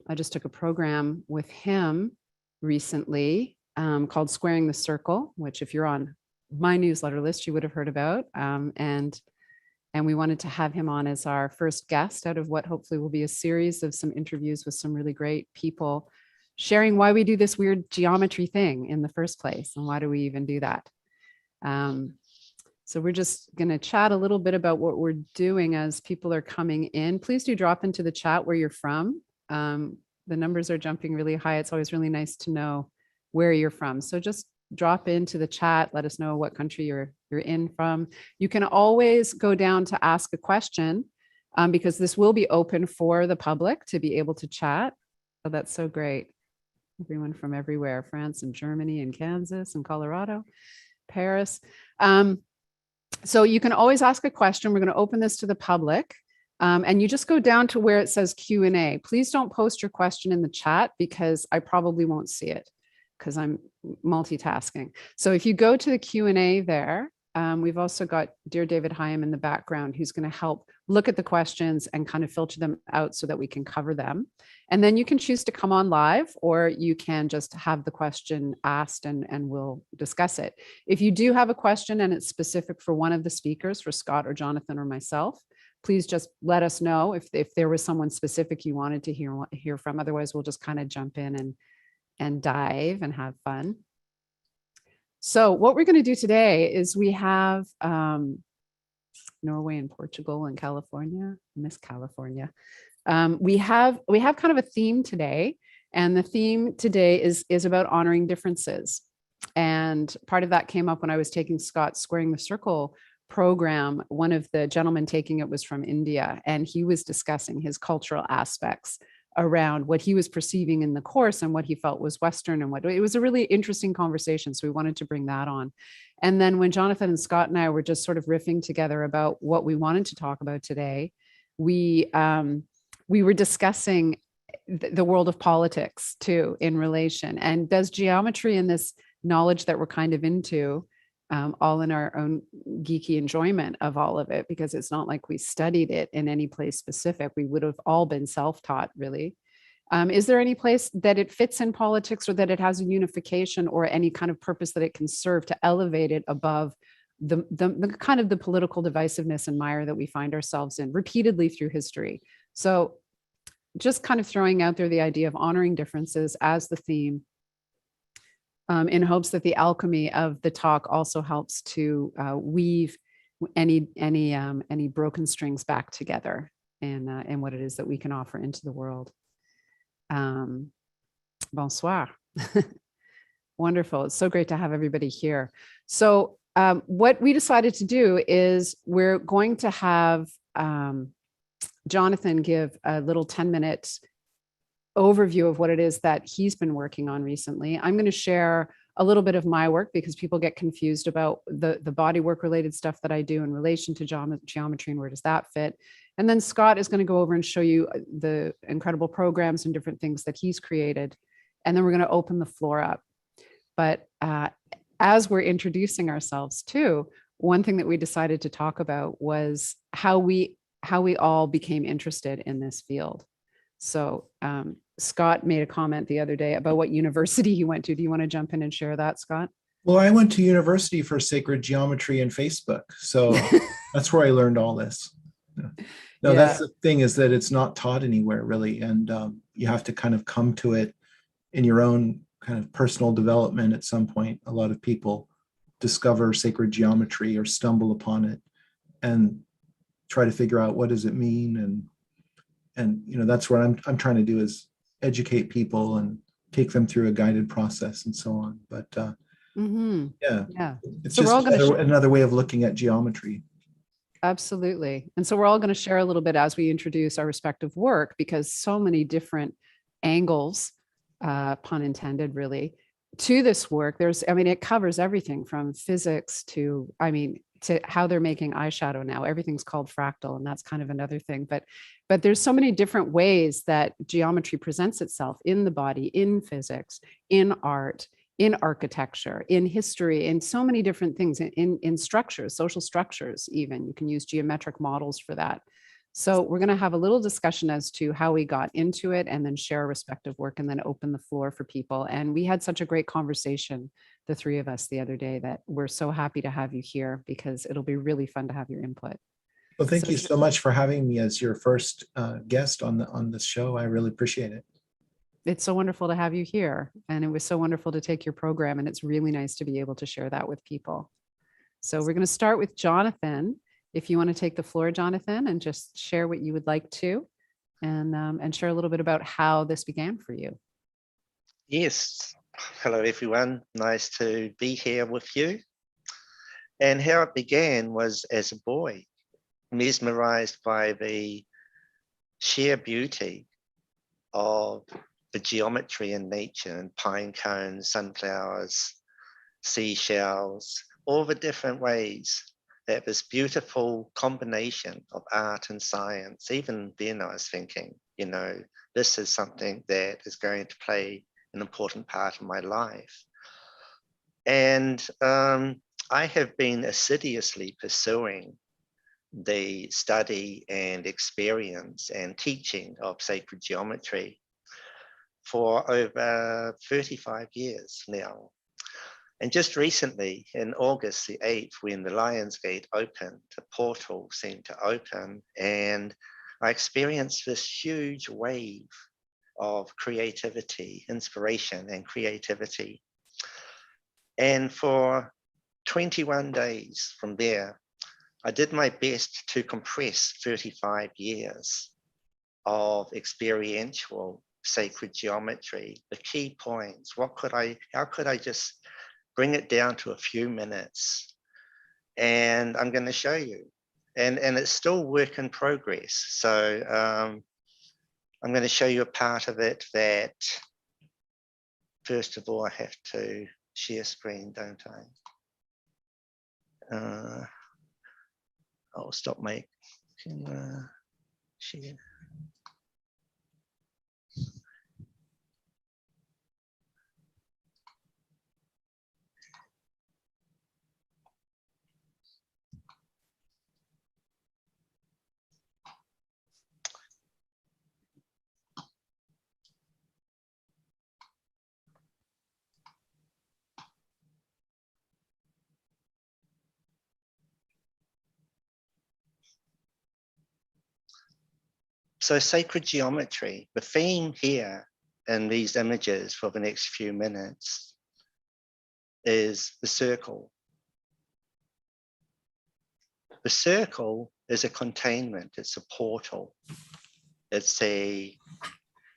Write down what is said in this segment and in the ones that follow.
I just took a program with him recently called Squaring the Circle, which if you're on my newsletter list, you would have heard about. And we wanted to have him on as our first guest out of what hopefully will be a series of some interviews with some really great people sharing why we do this weird geometry thing in the first place and why do we even do that. So we're just going to chat a little bit about what we're doing as people are coming in. Please do drop into the chat where you're from. The numbers are jumping really high. It's always really nice to know where you're from. So just drop into the chat. Let us know what country you're in from. You can always go down to ask a question because this will be open for the public to be able to chat. So that's so great. Everyone from everywhere, France and Germany and Kansas and Colorado, Paris. So you can always ask a question. We're going to open this to the public. And you just go down to where it says Q&A. Please don't post your question in the chat because I probably won't see it because I'm multitasking. So if you go to the Q&A there, we've also got dear David Hyam in the background who's going to help look at the questions and kind of filter them out so that we can cover them. And then you can choose to come on live or you can just have the question asked and we'll discuss it. If you do have a question and it's specific for one of the speakers, for Scott or Jonathan or myself, please just let us know if there was someone specific you wanted to hear from. Otherwise, we'll just kind of jump in and dive and have fun. So what we're going to do today is we have Norway and Portugal and California, Miss California. We have kind of a theme today, and the theme today is about honoring differences. And part of that came up when I was taking Scott's Squaring the Circle program. One of the gentlemen taking it was from India, and he was discussing his cultural aspects around what he was perceiving in the course and what he felt was Western and what it was a really interesting conversation. So we wanted to bring that on. And then when Jonathan and Scott and I were just sort of riffing together about what we wanted to talk about today, we were discussing the world of politics too in relation. And does geometry and this knowledge that we're kind of into all in our own geeky enjoyment of all of it, because it's not like we studied it in any place specific. We would have all been self-taught, really. Is there any place that it fits in politics or that it has a unification or any kind of purpose that it can serve to elevate it above the kind of the political divisiveness and mire that we find ourselves in repeatedly through history? So just kind of throwing out there the idea of honoring differences as the theme, in hopes that the alchemy of the talk also helps to weave any broken strings back together and what it is that we can offer into the world. Bonsoir. Wonderful. It's so great to have everybody here. So what we decided to do is we're going to have Jonathan give a little 10-minute overview of what it is that he's been working on recently. I'm going to share a little bit of my work because people get confused about the body work related stuff that I do in relation to geometry and where does that fit. And then Scott is going to go over and show you the incredible programs and different things that he's created. And then we're going to open the floor up. But as we're introducing ourselves too, one thing that we decided to talk about was how we all became interested in this field. So Scott made a comment the other day about what university he went to. Do you want to jump in and share that, Scott? Well, I went to university for sacred geometry and Facebook. So that's where I learned all this. No, that's the thing, is that it's not taught anywhere really. And you have to kind of come to it in your own kind of personal development at some point. A lot of people discover sacred geometry or stumble upon it and try to figure out what does it mean. And you know, that's what I'm trying to do, is educate people and take them through a guided process and so on. But it's so just another way of looking at geometry. Absolutely. And so we're all going to share a little bit as we introduce our respective work, because so many different angles, pun intended, really, to this work. It covers everything from physics to how they're making eyeshadow now. Everything's called fractal, and that's kind of another thing. But there's so many different ways that geometry presents itself in the body, in physics, in art, in architecture, in history, in so many different things, in structures, social structures even. You can use geometric models for that. So we're going to have a little discussion as to how we got into it and then share our respective work and then open the floor for people. And we had such a great conversation, the three of us the other day, that we're so happy to have you here because it'll be really fun to have your input. Well, thank So you so much for having me as your first guest on this show. I really appreciate it. it's so wonderful to have you here. And it was so wonderful to take your program. And it's really nice to be able to share that with people. So we're going to start with Jonathan. If you want to take the floor, Jonathan, and just share what you would like to, and share a little bit about how this began for you. Yes. Hello, everyone. Nice to be here with you. And how it began was as a boy, mesmerized by the sheer beauty of the geometry in nature and pine cones, sunflowers, seashells, all the different ways that this beautiful combination of art and science, even then I was thinking, you know, this is something that is going to play an important part of my life. And I have been assiduously pursuing the study and experience and teaching of sacred geometry for over 35 years now. And just recently, in August the 8th, when the Lion's Gate opened, the portal seemed to open, and I experienced this huge wave of creativity, inspiration and creativity. And for 21 days from there, I did my best to compress 35 years of experiential sacred geometry, the key points. How could I just bring it down to a few minutes? And I'm going to show you. And it's still work in progress. So I'm going to show you a part of it that, first of all, I have to share screen, don't I? I'll stop my camera, share. So sacred geometry, the theme here in these images for the next few minutes is the circle. The circle is a containment, it's a portal, it's a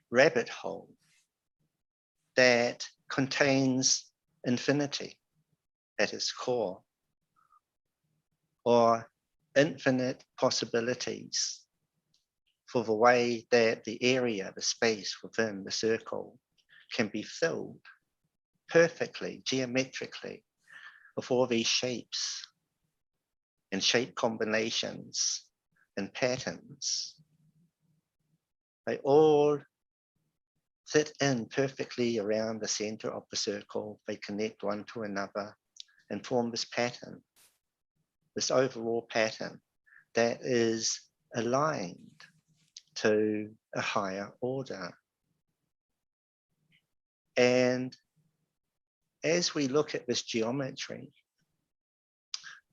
rabbit hole that contains infinity at its core, or infinite possibilities for the way that the area, the space within the circle can be filled perfectly, geometrically, with all these shapes and shape combinations and patterns. They all fit in perfectly around the center of the circle. They connect one to another and form this pattern, this overall pattern that is aligned to a higher order. And as we look at this geometry,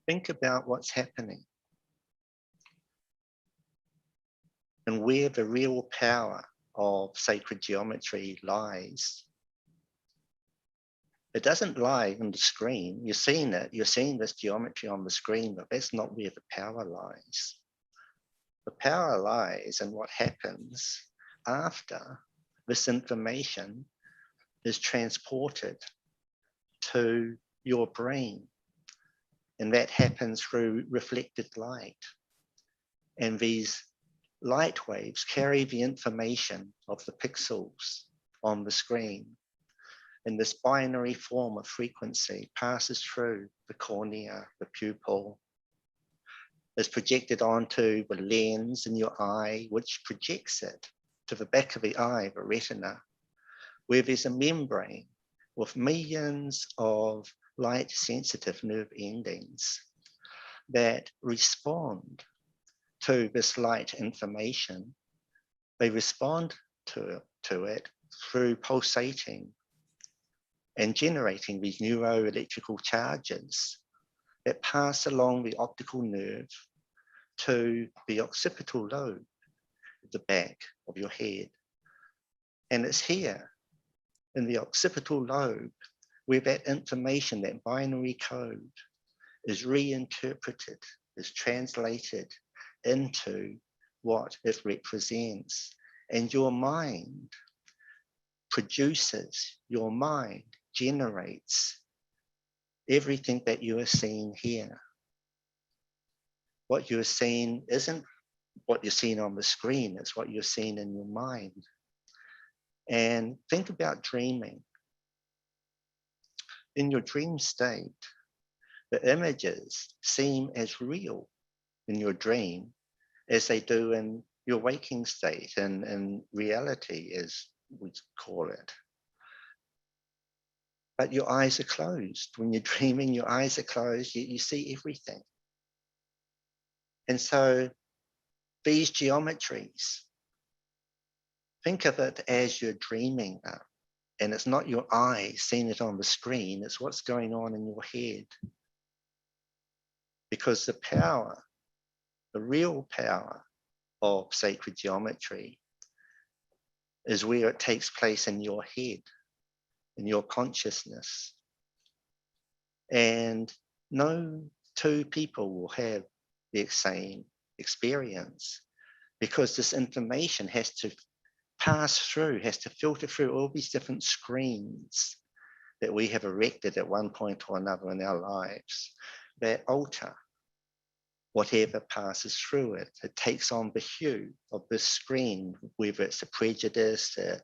think about what's happening and where the real power of sacred geometry lies. It doesn't lie on the screen. You're seeing it, you're seeing this geometry on the screen, but that's not where the power lies. The power lies in what happens after this information is transported to your brain. And that happens through reflected light. And these light waves carry the information of the pixels on the screen. And this binary form of frequency passes through the cornea, the pupil, is projected onto the lens in your eye, which projects it to the back of the eye, the retina, where there's a membrane with millions of light-sensitive nerve endings that respond to this light information, they respond to it through pulsating and generating these neuroelectrical charges that pass along the optical nerve to the occipital lobe at the back of your head. And it's here in the occipital lobe where that information, that binary code, is reinterpreted, is translated into what it represents. And your mind produces, your mind generates everything that you are seeing here. What you're seeing isn't what you're seeing on the screen, it's what you're seeing in your mind. And think about dreaming. In your dream state, the images seem as real in your dream as they do in your waking state and reality, as we call it. But your eyes are closed. When you're dreaming, your eyes are closed, you see everything. And so these geometries, think of it as you're dreaming now. And it's not your eyes seeing it on the screen, it's what's going on in your head. Because the power, the real power of sacred geometry is where it takes place in your head, in your consciousness. And no two people will have the same experience because this information has to pass through, has to filter through all these different screens that we have erected at one point or another in our lives that alter whatever passes through it. It takes on the hue of this screen, whether it's a prejudice, a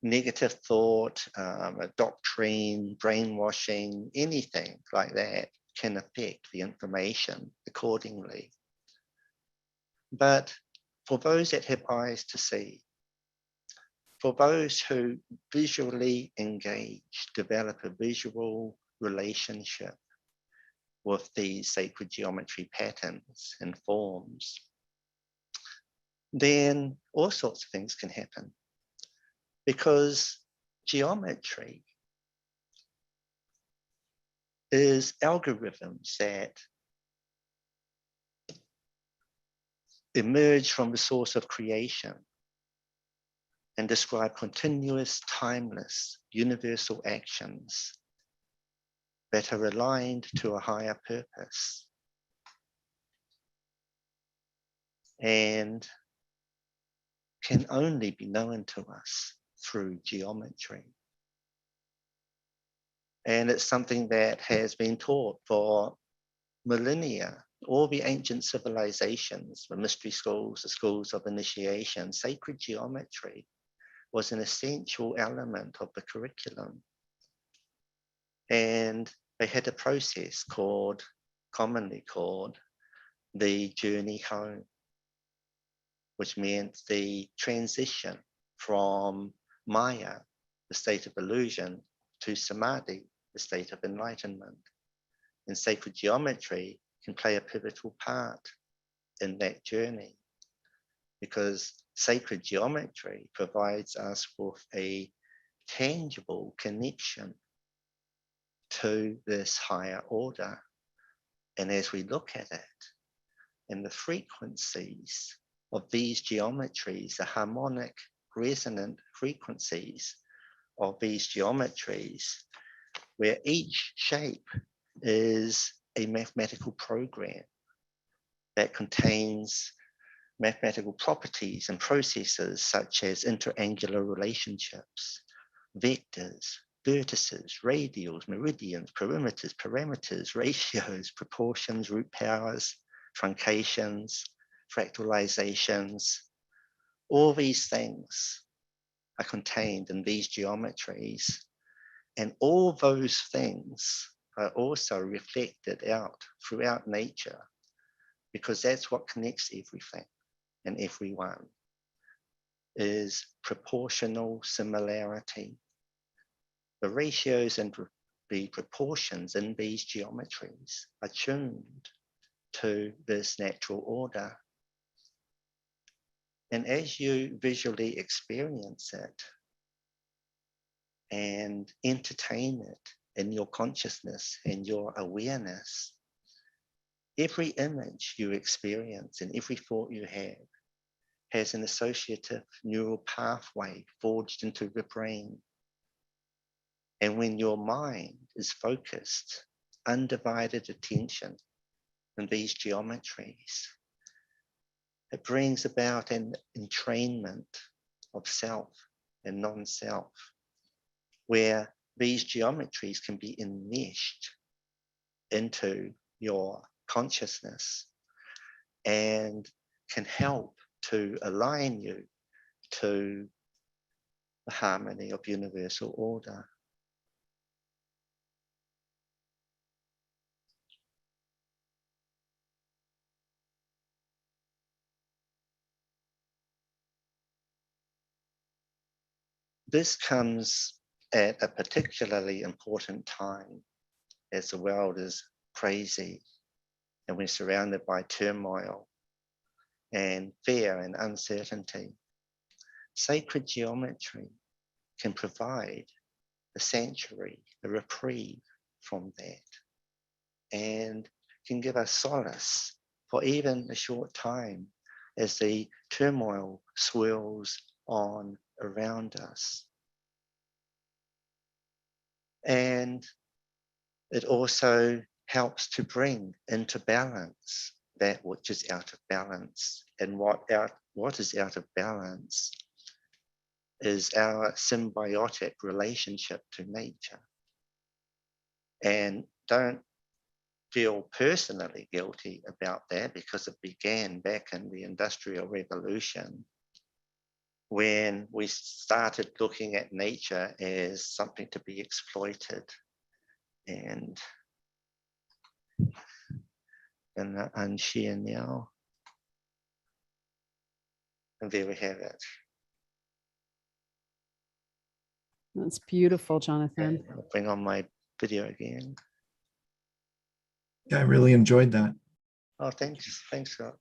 negative thought, a doctrine, brainwashing, anything like that can affect the information accordingly. But for those that have eyes to see, for those who visually engage, develop a visual relationship with these sacred geometry patterns and forms, then all sorts of things can happen. Because geometry is algorithms that emerge from the source of creation and describe continuous, timeless, universal actions that are aligned to a higher purpose. And can only be known to us through geometry. And it's something that has been taught for millennia. All the ancient civilizations, the mystery schools, the schools of initiation, sacred geometry was an essential element of the curriculum. And they had a process commonly called the journey home, which meant the transition from Maya, the state of illusion, to Samadhi, the state of enlightenment. And sacred geometry can play a pivotal part in that journey because sacred geometry provides us with a tangible connection to this higher order. And as we look at it, and the frequencies of these geometries, the harmonic resonant frequencies of these geometries, where each shape is a mathematical program that contains mathematical properties and processes such as interangular relationships, vectors, vertices, radials, meridians, perimeters, parameters, ratios, proportions, root powers, truncations, fractalizations. All these things are contained in these geometries, and all those things are also reflected out throughout nature because that's what connects everything and everyone is proportional similarity. The ratios and the proportions in these geometries are tuned to this natural order. And as you visually experience it and entertain it in your consciousness and your awareness, every image you experience and every thought you have has an associative neural pathway forged into the brain. And when your mind is focused, undivided attention in these geometries, it brings about an entrainment of self and non-self, where these geometries can be enmeshed into your consciousness and can help to align you to the harmony of universal order. This comes at a particularly important time as the world is crazy and we're surrounded by turmoil and fear and uncertainty. Sacred geometry can provide a sanctuary, a reprieve from that, and can give us solace for even a short time as the turmoil swirls on around us. And it also helps to bring into balance that which is out of balance. And what is out of balance is our symbiotic relationship to nature. And don't feel personally guilty about that, because it began back in the Industrial Revolution, when we started looking at nature as something to be exploited. And unshare now. And there we have it. That's beautiful, Jonathan. I'll bring on my video again. Yeah, I really enjoyed that. Oh, thanks, Scott.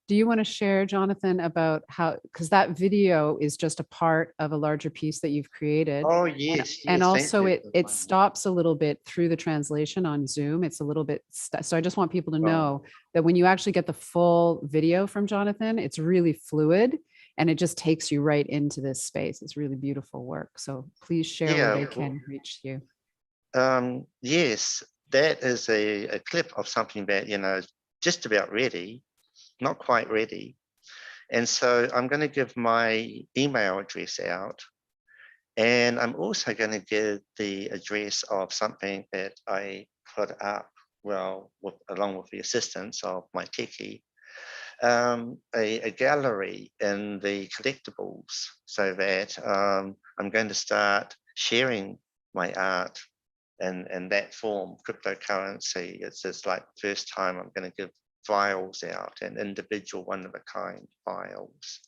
Do you want to share, Jonathan, about how, because that video is just a part of a larger piece that you've created. Oh, yes. And also it stops a little bit through the translation on Zoom. It's a little bit, so I just want people to know that when you actually get the full video from Jonathan, it's really fluid and it just takes you right into this space. It's really beautiful work. So please share where they can reach you. Yes, that is a clip of something that, is just about ready, not quite ready. And so I'm going to give my email address out. And I'm also going to give the address of something that I put up, along with the assistance of my techie, a gallery in the collectibles, so that I'm going to start sharing my art in that form, cryptocurrency. It's just like the first time I'm going to give files out, and individual one-of-a-kind files.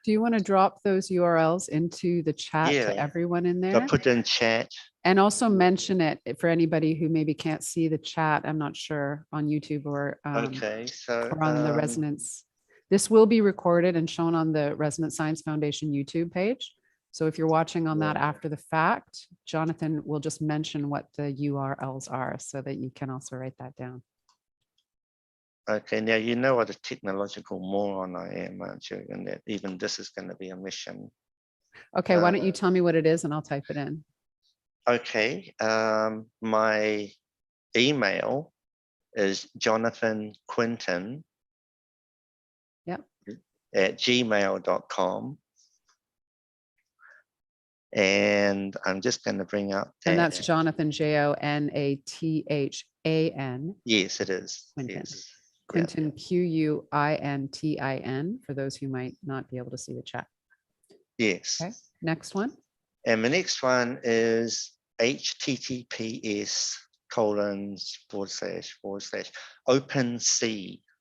Do you want to drop those URLs into the chat to everyone in there? I'll put in chat. And also mention it for anybody who maybe can't see the chat. I'm not sure on YouTube or, or on the Resonance. This will be recorded and shown on the Resonance Science Foundation YouTube page. So if you're watching on that after the fact, Jonathan will just mention what the URLs are so that you can also write that down. Okay, now you know what a technological moron I am, aren't you? And that even this is going to be a mission. Okay, why don't you tell me what it is and I'll type it in. Okay, my email is Jonathan Quintin at gmail.com. And I'm just going to bring up that. And that's Jonathan, Jonathan. Yes, it is. Quintin. Yes. Quintin, Quintin, for those who might not be able to see the chat. Yes. Okay, next one. And the next one is https://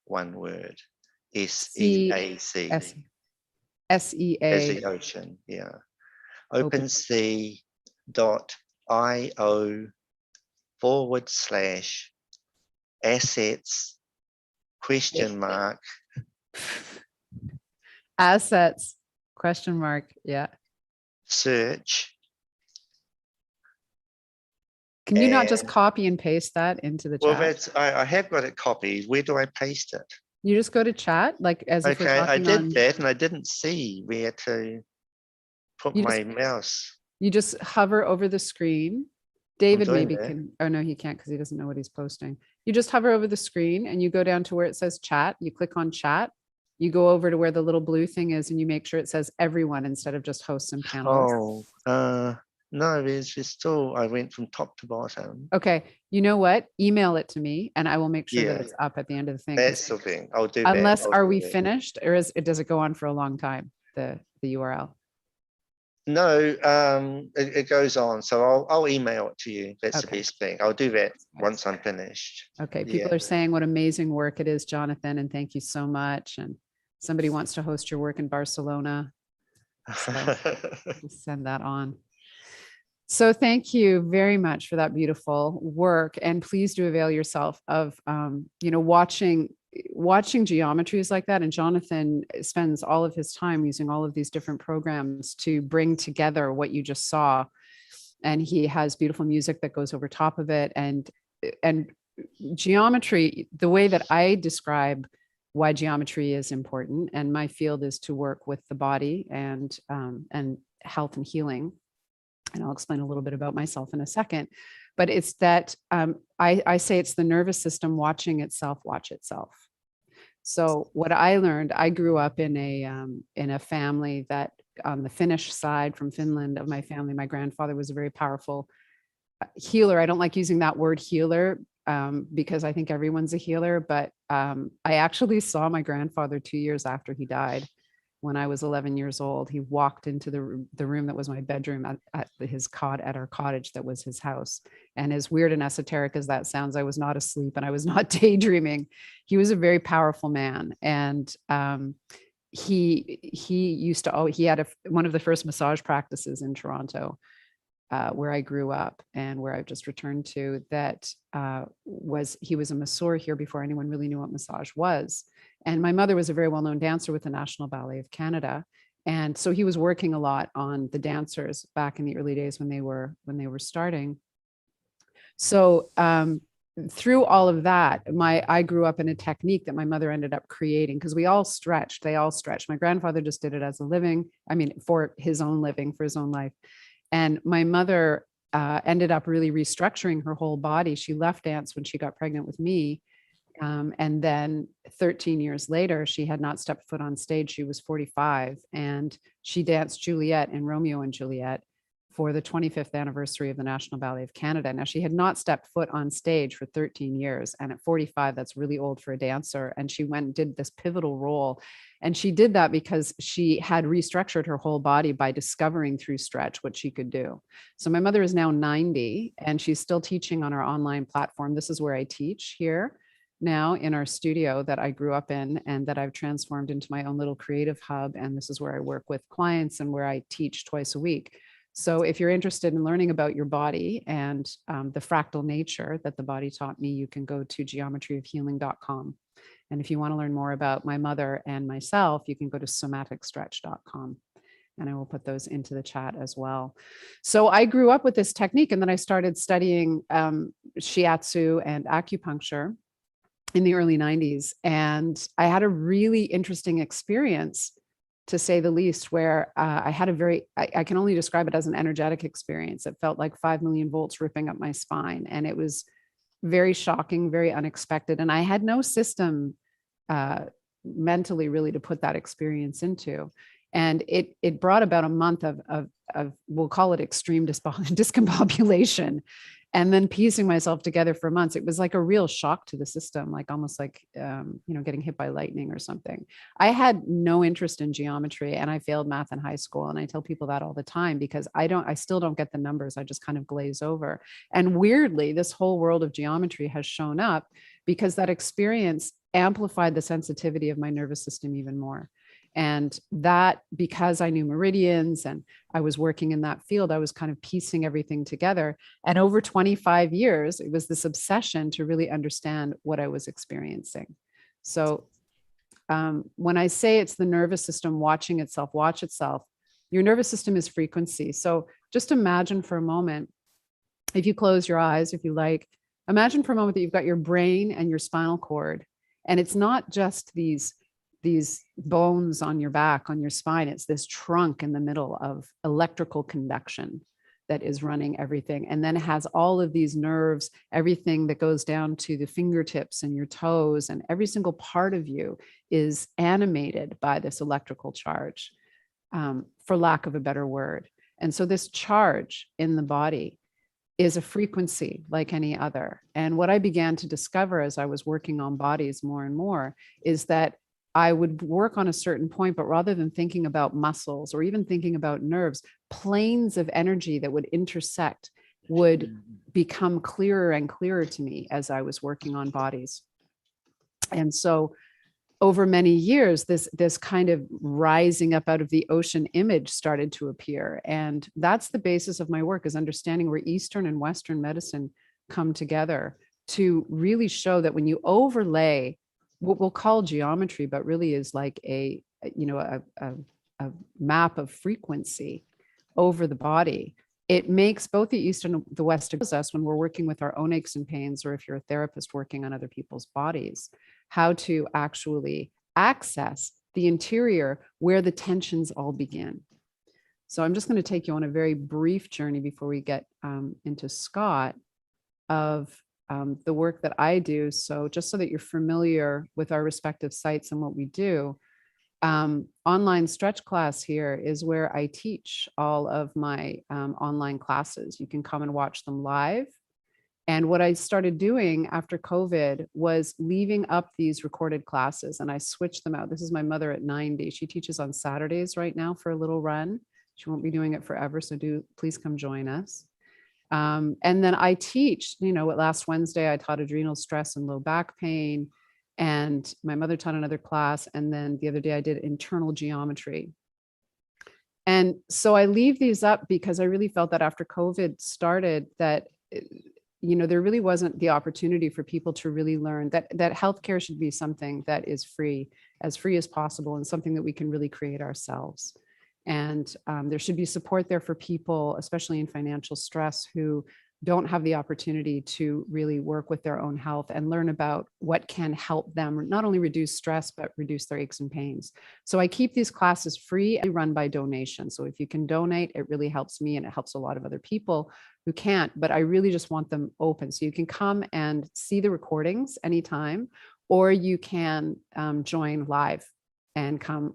one word, SEAC. SEA. As the ocean, OpenSea.io/assets ? Assets, question mark. Yeah. search. Can you not just And copy and paste that into the well, chat? that's I have got it copied. Where do I paste it? You just go to chat, like as if we're Okay, I talking did on, that and I didn't see where to put you my just mouse. you just hover over the screen. I'm David doing maybe that. can, oh no, he can't because he doesn't know what he's posting. You just hover over the screen and you go down to where it says chat. You click on chat. You go over to where the little blue thing is and you make sure it says everyone instead of just hosts and panelists. No, there's just still, I went from top to bottom. Okay. You know what? Email it to me and I will make sure that Yeah. it's up at the end of the thing. 'Cause That's the thing. I'll do that. unless, I'll are do we that. finished or does it go on for a long time? The URL. No, it goes on. So I'll email it to you. That's the Okay. best thing. I'll do that once I'm finished. Okay. People Yeah. are saying what amazing work it is, Jonathan, and thank you so much. And somebody wants to host your work in Barcelona. So we'll send that on. So thank you very much for that beautiful work. And please do avail yourself of, watching geometries like that. And Jonathan spends all of his time using all of these different programs to bring together what you just saw. And he has beautiful music that goes over top of it. And geometry, the way that I describe why geometry is important, and my field is to work with the body and health and healing. And I'll explain a little bit about myself in a second, but it's that I say it's the nervous system watching itself watch itself. So what I learned, I grew up in a family that on the Finnish side from Finland of my family, my grandfather was a very powerful healer. I don't like using that word healer because I think everyone's a healer, but I actually saw my grandfather 2 years after he died. When I was 11 years old, he walked into the room that was my bedroom at our cottage that was his house. And as weird and esoteric as that sounds, I was not asleep and I was not daydreaming. He was a very powerful man. And he had one of the first massage practices in Toronto, where I grew up and where I've just returned to, that he was a masseur here before anyone really knew what massage was. And my mother was a very well-known dancer with the National Ballet of Canada. And so he was working a lot on the dancers back in the early days when they were starting. So through all of that, I grew up in a technique that my mother ended up creating because they all stretched. My grandfather just did it as a living. I mean, for his own living, for his own life. And my mother ended up really restructuring her whole body. She left dance when she got pregnant with me. And then 13 years later, she had not stepped foot on stage. She was 45 and she danced Juliet in Romeo and Juliet for the 25th anniversary of the National Ballet of Canada. Now, she had not stepped foot on stage for 13 years. And at 45, that's really old for a dancer. And she went and did this pivotal role. And she did that because she had restructured her whole body by discovering through stretch what she could do. So my mother is now 90 and she's still teaching on our online platform. This is where I teach here now in our studio that I grew up in and that I've transformed into my own little creative hub. And this is where I work with clients and where I teach twice a week. So if you're interested in learning about your body and the fractal nature that the body taught me, you can go to geometryofhealing.com. And if you want to learn more about my mother and myself, you can go to somaticstretch.com. And I will put those into the chat as well. So I grew up with this technique and then I started studying shiatsu and acupuncture in the early 90s. And I had a really interesting experience, to say the least, where I had I can only describe it as an energetic experience. It felt like 5 million volts ripping up my spine. And it was very shocking, very unexpected. And I had no system mentally really to put that experience into. And it brought about a month of we'll call it extreme discombobulation, and then piecing myself together for months. It was like a real shock to the system, like almost like, getting hit by lightning or something. I had no interest in geometry and I failed math in high school. And I tell people that all the time because I still don't get the numbers. I just kind of glaze over. And weirdly, this whole world of geometry has shown up because that experience amplified the sensitivity of my nervous system even more. And that, because I knew meridians and I was working in that field, I was kind of piecing everything together. And over 25 years, it was this obsession to really understand what I was experiencing. So when I say it's the nervous system watching itself watch itself, your nervous system is frequency. So just imagine for a moment, if you close your eyes, if you like, imagine for a moment that you've got your brain and your spinal cord, and it's not just these bones on your back, on your spine, it's this trunk in the middle of electrical conduction that is running everything. And then it has all of these nerves, everything that goes down to the fingertips and your toes, and every single part of you is animated by this electrical charge, for lack of a better word. And so this charge in the body is a frequency like any other. And what I began to discover as I was working on bodies more and more is that I would work on a certain point, but rather than thinking about muscles or even thinking about nerves, planes of energy that would intersect would become clearer and clearer to me as I was working on bodies. And so over many years, this kind of rising up out of the ocean image started to appear. And that's the basis of my work, is understanding where Eastern and Western medicine come together to really show that when you overlay what we'll call geometry, but really is like a map of frequency over the body, it makes both the East and the West of us, when we're working with our own aches and pains, or if you're a therapist working on other people's bodies, how to actually access the interior where the tensions all begin. So I'm just going to take you on a very brief journey before we get into Scott of the work that I do. So just so that you're familiar with our respective sites and what we do, online stretch class here is where I teach all of my online classes. You can come and watch them live. And what I started doing after COVID was leaving up these recorded classes, and I switched them out. This is my mother at 90. She teaches on Saturdays right now for a little run. She won't be doing it forever, so please come join us. And then I teach, last Wednesday, I taught adrenal stress and low back pain, and my mother taught another class. And then the other day I did internal geometry. And so I leave these up because I really felt that after COVID started that, there really wasn't the opportunity for people to really learn that healthcare should be something that is free as possible, and something that we can really create ourselves. And there should be support there for people, especially in financial stress, who don't have the opportunity to really work with their own health and learn about what can help them not only reduce stress, but reduce their aches and pains. So I keep these classes free and run by donation. So if you can donate, it really helps me, and it helps a lot of other people who can't, but I really just want them open. So you can come and see the recordings anytime, or you can join live and come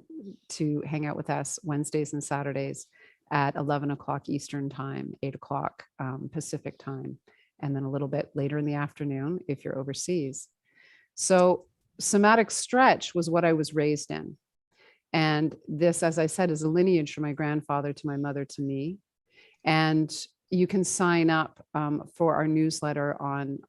to hang out with us Wednesdays and Saturdays at 11 o'clock Eastern time, 8 o'clock Pacific time, and then a little bit later in the afternoon if you're overseas. So somatic stretch was what I was raised in. And this, as I said, is a lineage from my grandfather to my mother to me. And you can sign up for our newsletter on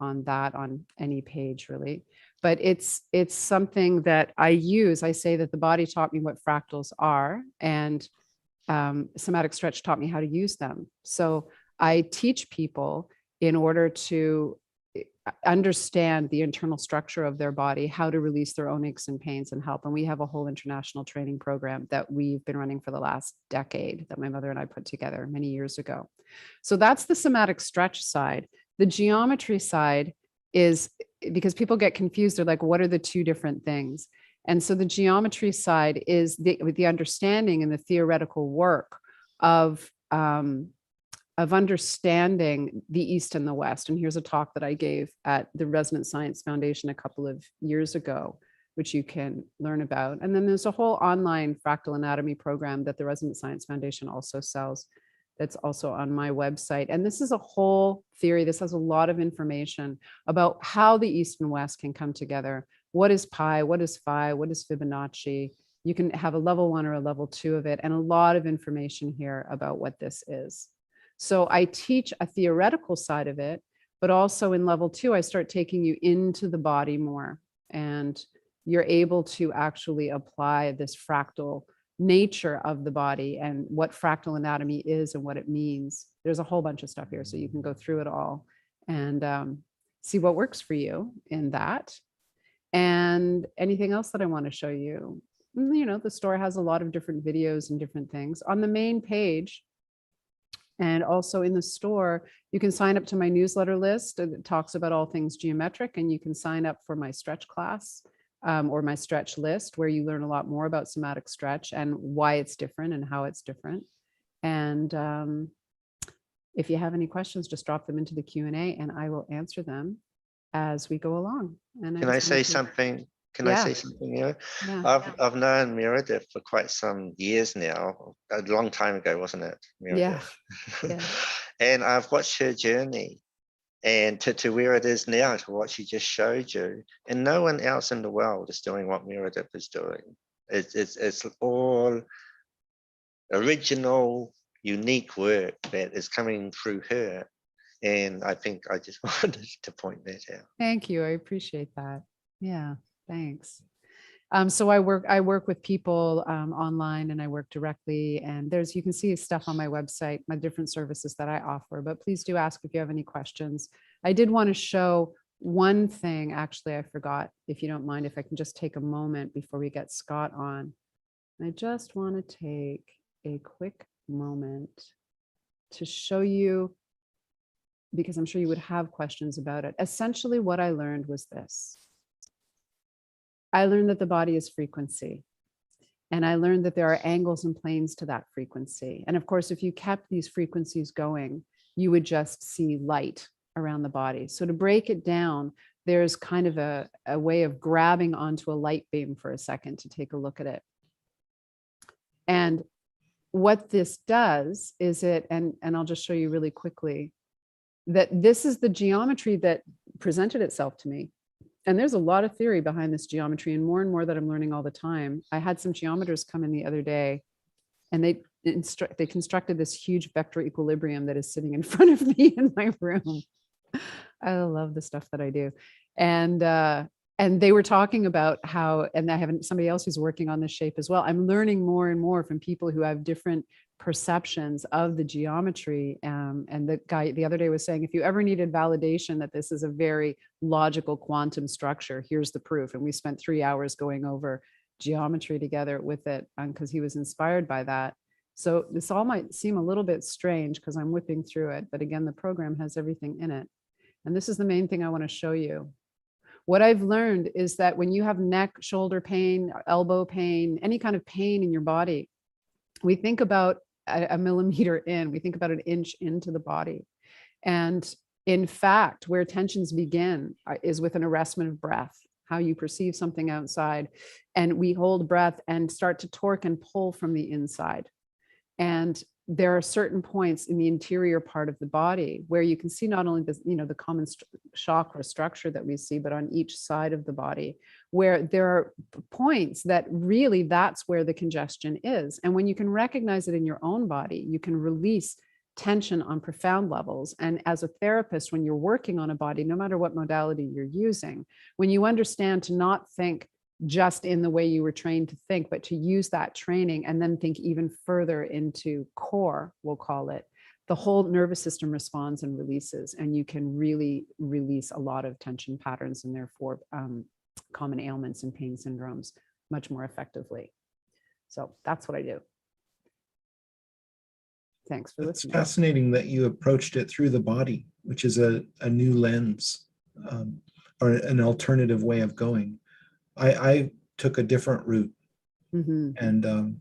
any page, really. But it's something that I use. I say that the body taught me what fractals are, and somatic stretch taught me how to use them. So I teach people, in order to understand the internal structure of their body, how to release their own aches and pains and help. And we have a whole international training program that we've been running for the last decade, that my mother and I put together many years ago. So that's the somatic stretch side. The geometry side is, because people get confused, they're like, what are the two different things? And so the geometry side is the understanding and the theoretical work of understanding the East and the West. And here's a talk that I gave at the Resonance Science Foundation a couple of years ago, which you can learn about. And then there's a whole online fractal anatomy program that the Resonance Science Foundation also sells, that's also on my website. And this is a whole theory. This has a lot of information about how the East and West can come together. What is pi? What is phi? What is Fibonacci? You can have a level 1 or a level 2 of it, and a lot of information here about what this is. So I teach a theoretical side of it, but also in level 2, I start taking you into the body more, and you're able to actually apply this fractal nature of the body and what fractal anatomy is and what it means. There's a whole bunch of stuff here, so you can go through it all and see what works for you in that. And anything else that I want to show you? You know, the store has a lot of different videos and different things. On the main page, and also in the store, you can sign up to my newsletter list that talks about all things geometric, and you can sign up for my stretch class or my stretch list, where you learn a lot more about somatic stretch and why it's different and how it's different. And if you have any questions, just drop them into the Q&A and I will answer them as we go along. And Can I say something? Can I say something here? Yeah. I've known Meredith for quite some years now. A long time ago, wasn't it, Meredith? Yeah. And I've watched her journey, and to where it is now, to what she just showed you. And no one else in the world is doing what Meredith is doing. It's all original, unique work that is coming through her. And I think I just wanted to point that out. Thank you. I appreciate that. Yeah, thanks. So I work with people online, and I work directly, and you can see stuff on my website, my different services that I offer, but please do ask if you have any questions. I did want to show one thing, actually, I forgot, if you don't mind, if I can just take a moment before we get Scott on. I just want to take a quick moment to show you, because I'm sure you would have questions about it. Essentially, what I learned was this. I learned that the body is frequency. And I learned that there are angles and planes to that frequency. And of course, if you kept these frequencies going, you would just see light around the body. So to break it down, there's kind of a way of grabbing onto a light beam for a second to take a look at it. And what this does is and I'll just show you really quickly, that this is the geometry that presented itself to me. And there's a lot of theory behind this geometry, and more that I'm learning all the time. I had some geometers come in the other day, and they constructed this huge vector equilibrium that is sitting in front of me in my room. I love the stuff that I do. And they were talking about how, and I have somebody else who's working on this shape as well. I'm learning more and more from people who have different perceptions of the geometry. And the guy the other day was saying, if you ever needed validation that this is a very logical quantum structure, here's the proof. And we spent 3 hours going over geometry together with it, because he was inspired by that. So this all might seem a little bit strange because I'm whipping through it, but again, the program has everything in it. And this is the main thing I want to show you. What I've learned is that when you have neck, shoulder pain, elbow pain, any kind of pain in your body, we think about a millimeter in, we think about an inch into the body. And in fact, where tensions begin is with an arrestment of breath, how you perceive something outside. And we hold breath and start to torque and pull from the inside. And there are certain points in the interior part of the body where you can see not only the common chakra structure that we see, but on each side of the body, where there are points that really that's where the congestion is. And when you can recognize it in your own body, you can release tension on profound levels. And as a therapist, when you're working on a body, no matter what modality you're using, when you understand to not think just in the way you were trained to think, but to use that training and then think even further into core, we'll call it, the whole nervous system responds and releases, and you can really release a lot of tension patterns and therefore common ailments and pain syndromes much more effectively. So that's what I do. Thanks for listening. It's fascinating that you approached it through the body, which is a new lens or an alternative way of going. I took a different route. Mm-hmm. And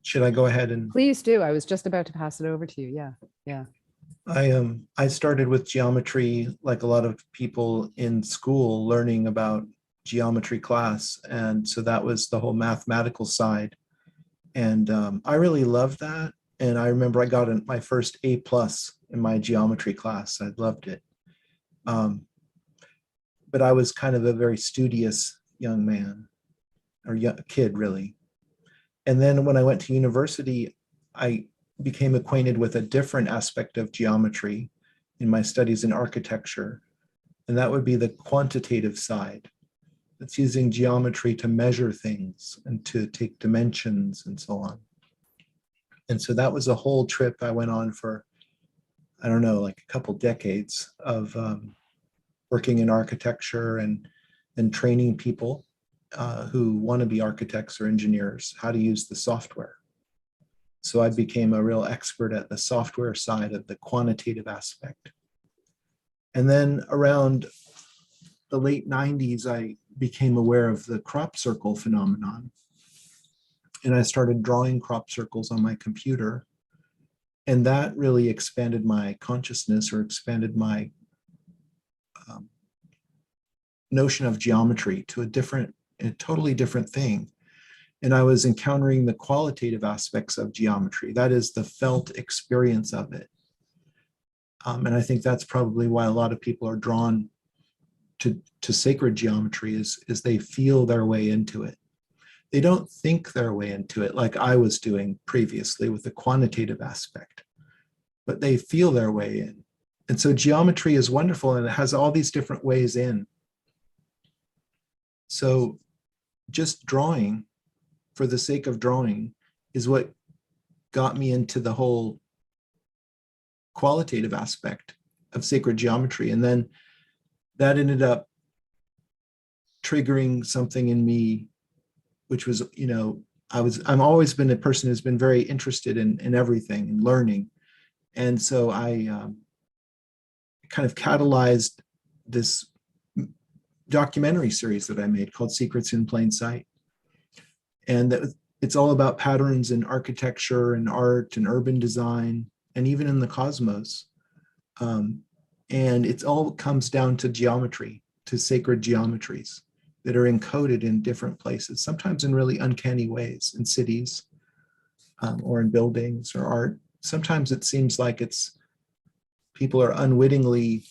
should I go ahead and? Please do. I was just about to pass it over to you. Yeah. I started with geometry like a lot of people in school, learning about geometry class. And so that was the whole mathematical side. And I really loved that. And I remember I got my first A+ in my geometry class. I loved it. But I was kind of a very studious young man, or kid, really. And then when I went to university, I became acquainted with a different aspect of geometry in my studies in architecture. And that would be the quantitative side. It's using geometry to measure things and to take dimensions and so on. And so that was a whole trip I went on for, I don't know, like a couple decades of working in architecture and training people who want to be architects or engineers how to use the software. So I became a real expert at the software side of the quantitative aspect. And then around the late 90s, I became aware of the crop circle phenomenon. And I started drawing crop circles on my computer. And that really expanded my consciousness, or expanded my notion of geometry to a totally different thing. And I was encountering the qualitative aspects of geometry. That is the felt experience of it. And I think that's probably why a lot of people are drawn to sacred geometry is they feel their way into it. They don't think their way into it like I was doing previously with the quantitative aspect, but they feel their way in. And so geometry is wonderful, and it has all these different ways in. So just drawing for the sake of drawing is what got me into the whole qualitative aspect of sacred geometry. And then that ended up triggering something in me, which was, I've always been a person who's been very interested in everything and learning. And so I kind of catalyzed this documentary series that I made called Secrets in Plain Sight. And it's all about patterns in architecture and art and urban design, and even in the cosmos. And it all comes down to geometry, to sacred geometries that are encoded in different places, sometimes in really uncanny ways, in cities or in buildings or art. Sometimes it seems like people are unwittingly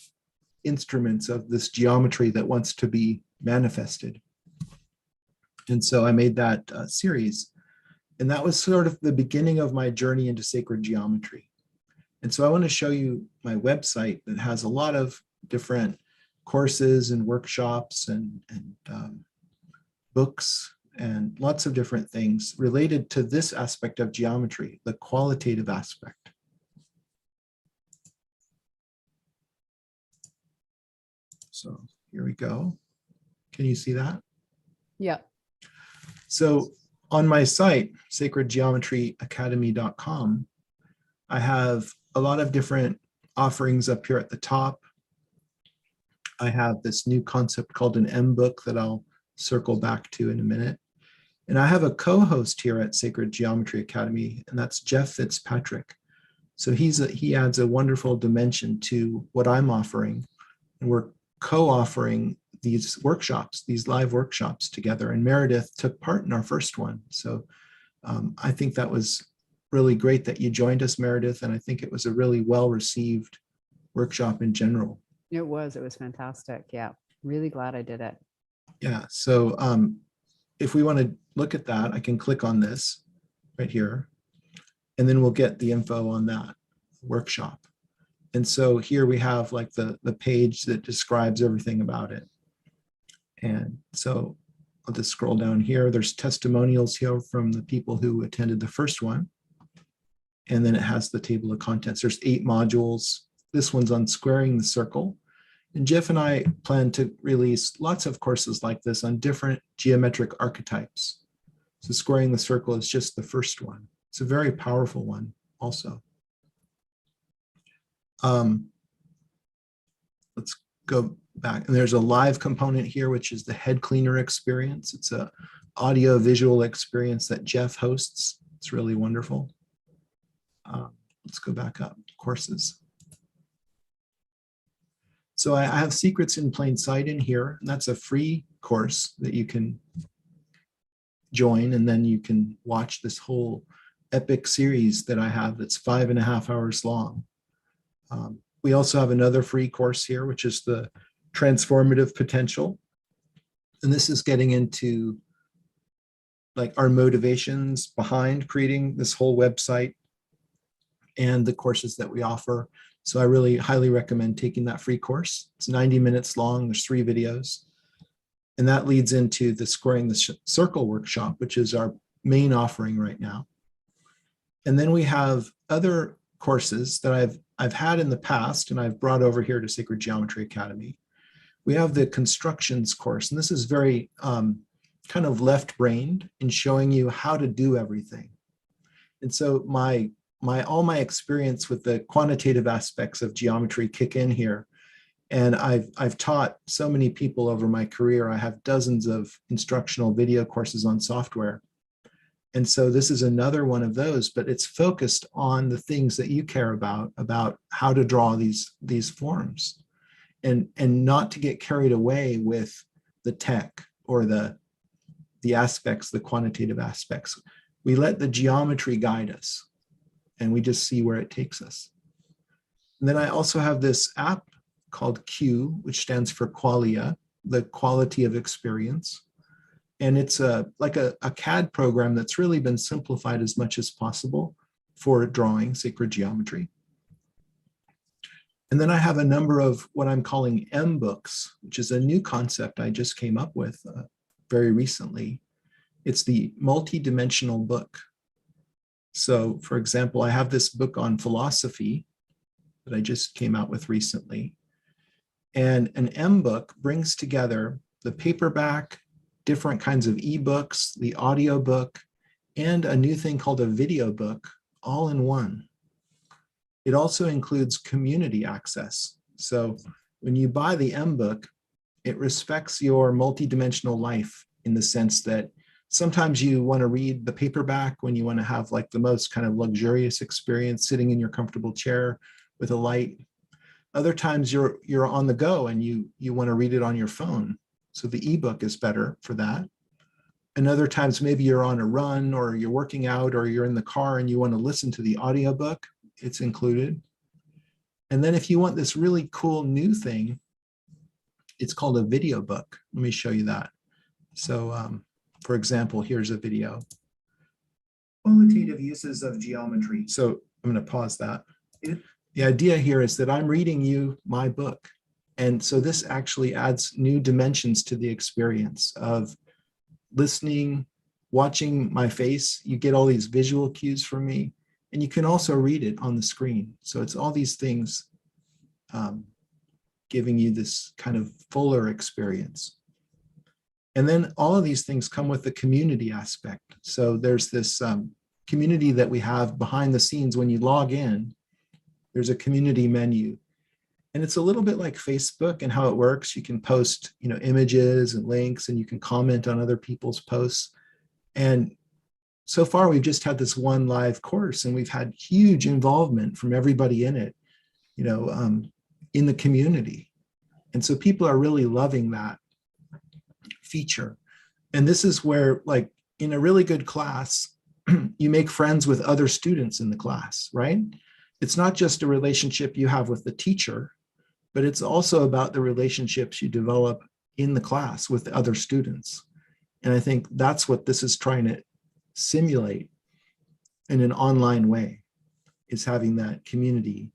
instruments of this geometry that wants to be manifested. And so I made that series. And that was sort of the beginning of my journey into sacred geometry. And so I want to show you my website that has a lot of different courses and workshops and books and lots of different things related to this aspect of geometry, the qualitative aspect. So here we go. Can you see that? Yeah. So on my site, sacredgeometryacademy.com, I have a lot of different offerings up here at the top. I have this new concept called an M book that I'll circle back to in a minute. And I have a co-host here at Sacred Geometry Academy, and that's Jeff Fitzpatrick. So he adds a wonderful dimension to what I'm offering. And we're co-offering these workshops, these live workshops together. And Meredith took part in our first one. So I think that was really great that you joined us, Meredith. And I think it was a really well-received workshop in general. It was fantastic. Yeah. Really glad I did it. Yeah. So if we want to look at that, I can click on this right here, and then we'll get the info on that workshop. And so here we have like the page that describes everything about it. And so I'll just scroll down here. There's testimonials here from the people who attended the first one. And then it has the table of contents. There's 8 modules. This one's on squaring the circle. And Jeff and I plan to release lots of courses like this on different geometric archetypes. So squaring the circle is just the first one. It's a very powerful one also. Let's go back. And there's a live component here, which is the head cleaner experience. It's a audio visual experience that Jeff hosts. It's really wonderful. Let's go back up, courses. So I have Secrets in Plain Sight in here, and that's a free course that you can join, and then you can watch this whole epic series that I have that's 5.5 hours long. We also have another free course here, which is the Transformative Potential. And this is getting into like our motivations behind creating this whole website and the courses that we offer. So I really highly recommend taking that free course. It's 90 minutes long. There's 3 videos. And that leads into the Squaring the Circle workshop, which is our main offering right now. And then we have other courses that I've had in the past and I've brought over here to Sacred Geometry Academy. we have the constructions course, and this is very kind of left-brained in showing you how to do everything. And so all my experience with the quantitative aspects of geometry kick in here. And I've taught so many people over my career. I have dozens of instructional video courses on software. And so this is another one of those, but it's focused on the things that you care about how to draw these forms, and not to get carried away with the tech or the aspects, the quantitative aspects. We let the geometry guide us, and we just see where it takes us. And then I also have this app called Q, which stands for Qualia, the quality of experience. And it's like a CAD program that's really been simplified as much as possible for drawing sacred geometry. And then I have a number of what I'm calling M books, which is a new concept I just came up with very recently. It's the multi-dimensional book. So for example, I have this book on philosophy that I just came out with recently. And an M book brings together the paperback, different kinds of ebooks, the audio book, and a new thing called a video book, all in one. It also includes community access. So when you buy the M book, it respects your multidimensional life in the sense that sometimes you want to read the paperback when you want to have like the most kind of luxurious experience sitting in your comfortable chair with a light. Other times you're on the go and you want to read it on your phone. So the ebook is better for that. And other times maybe you're on a run or you're working out or you're in the car and you want to listen to the audiobook, it's included. And then if you want this really cool new thing, it's called a video book. Let me show you that. So for example, here's a video. Qualitative uses of geometry. So I'm going to pause that. The idea here is that I'm reading you my book. And so this actually adds new dimensions to the experience of listening, watching my face. You get all these visual cues from me, and you can also read it on the screen. So it's all these things giving you this kind of fuller experience. And then all of these things come with the community aspect. So there's this community that we have behind the scenes. When you log in, there's a community menu. And it's a little bit like Facebook and how it works. You can post, images and links, and you can comment on other people's posts. And so far, we've just had this one live course, and we've had huge involvement from everybody in it, in the community. And so people are really loving that feature. And this is where, like, in a really good class, you make friends with other students in the class, right? It's not just a relationship you have with the teacher, but it's also about the relationships you develop in the class with the other students. And I think that's what this is trying to simulate in an online way, is having that community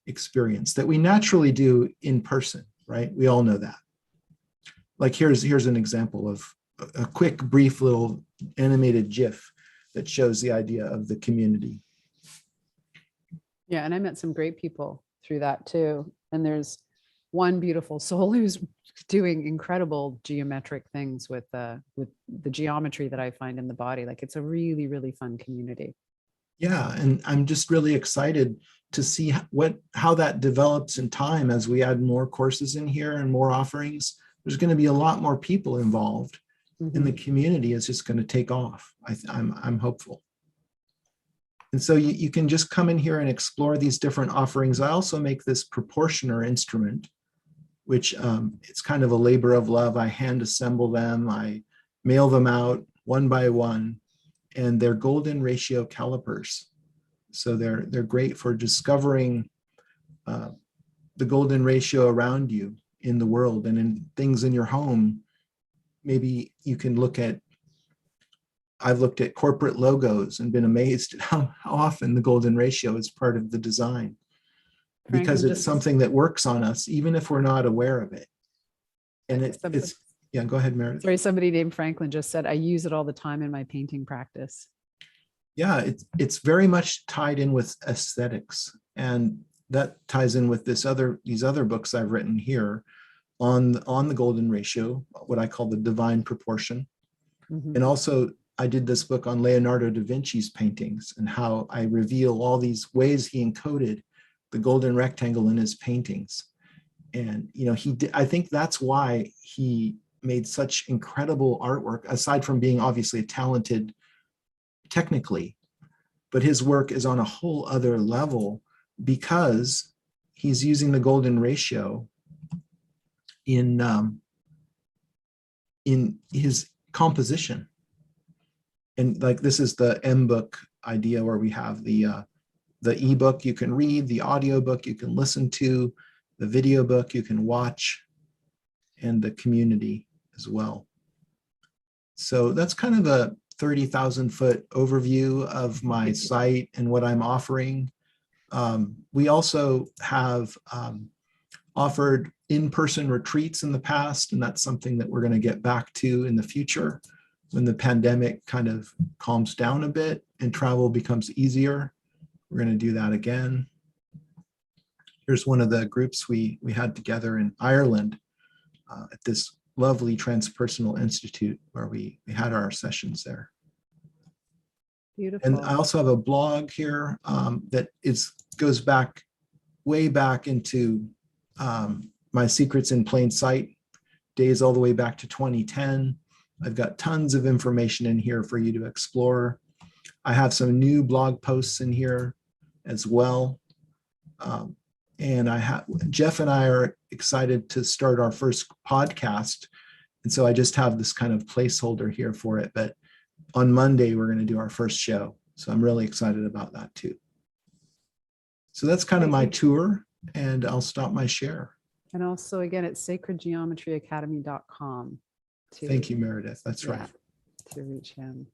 experience that we naturally do in person, right? We all know that. Like here's an example of a quick, brief little animated GIF that shows the idea of the community. Yeah, and I met some great people through that too. And there's one beautiful soul who's doing incredible geometric things with the geometry that I find in the body. Like, it's a really, really fun community. Yeah, and I'm just really excited to see how that develops in time as we add more courses in here and more offerings. There's going to be a lot more people involved, and the community is just going to take off. I'm hopeful. And so you can just come in here and explore these different offerings. I also make this proportioner instrument, which it's kind of a labor of love. I hand assemble them, I mail them out one by one, and they're golden ratio calipers. So they're great for discovering the golden ratio around you in the world and in things in your home. Maybe you can I've looked at corporate logos and been amazed at how often the golden ratio is part of the design, because it's something that works on us, even if we're not aware of it. And it's, yeah, go ahead, Meredith. Sorry, somebody named Franklin just said, I use it all the time in my painting practice. Yeah, it's very much tied in with aesthetics. And that ties in with these other books I've written here. on the golden ratio, what I call the divine proportion. Mhm. And also I did this book on Leonardo da Vinci's paintings and how I reveal all these ways he encoded the golden rectangle in his paintings. And, you know, I think that's why he made such incredible artwork, aside from being obviously talented technically, but his work is on a whole other level because he's using the golden ratio in his composition. And like, this is the M book idea where we have the ebook you can read, the audio book you can listen to, the video book you can watch, and the community as well. So that's kind of a 30,000 foot overview of my site and what I'm offering. We also have offered in-person retreats in the past, and that's something that we're going to get back to in the future when the pandemic kind of calms down a bit and travel becomes easier. We're going to do that again. Here's one of the groups we had together in Ireland at this lovely Transpersonal Institute where we had our sessions there. Beautiful. And I also have a blog here that goes back, way back into my Secrets in Plain Sight days, all the way back to 2010. I've got tons of information in here for you to explore. I have some new blog posts in here as well. And Jeff and I are excited to start our first podcast. And so I just have this kind of placeholder here for it. But on Monday, we're going to do our first show. So I'm really excited about that too. So that's kind of my tour, and I'll stop my share. And also, again, it's sacredgeometryacademy.com. Thank you, Meredith. That's right. To reach him.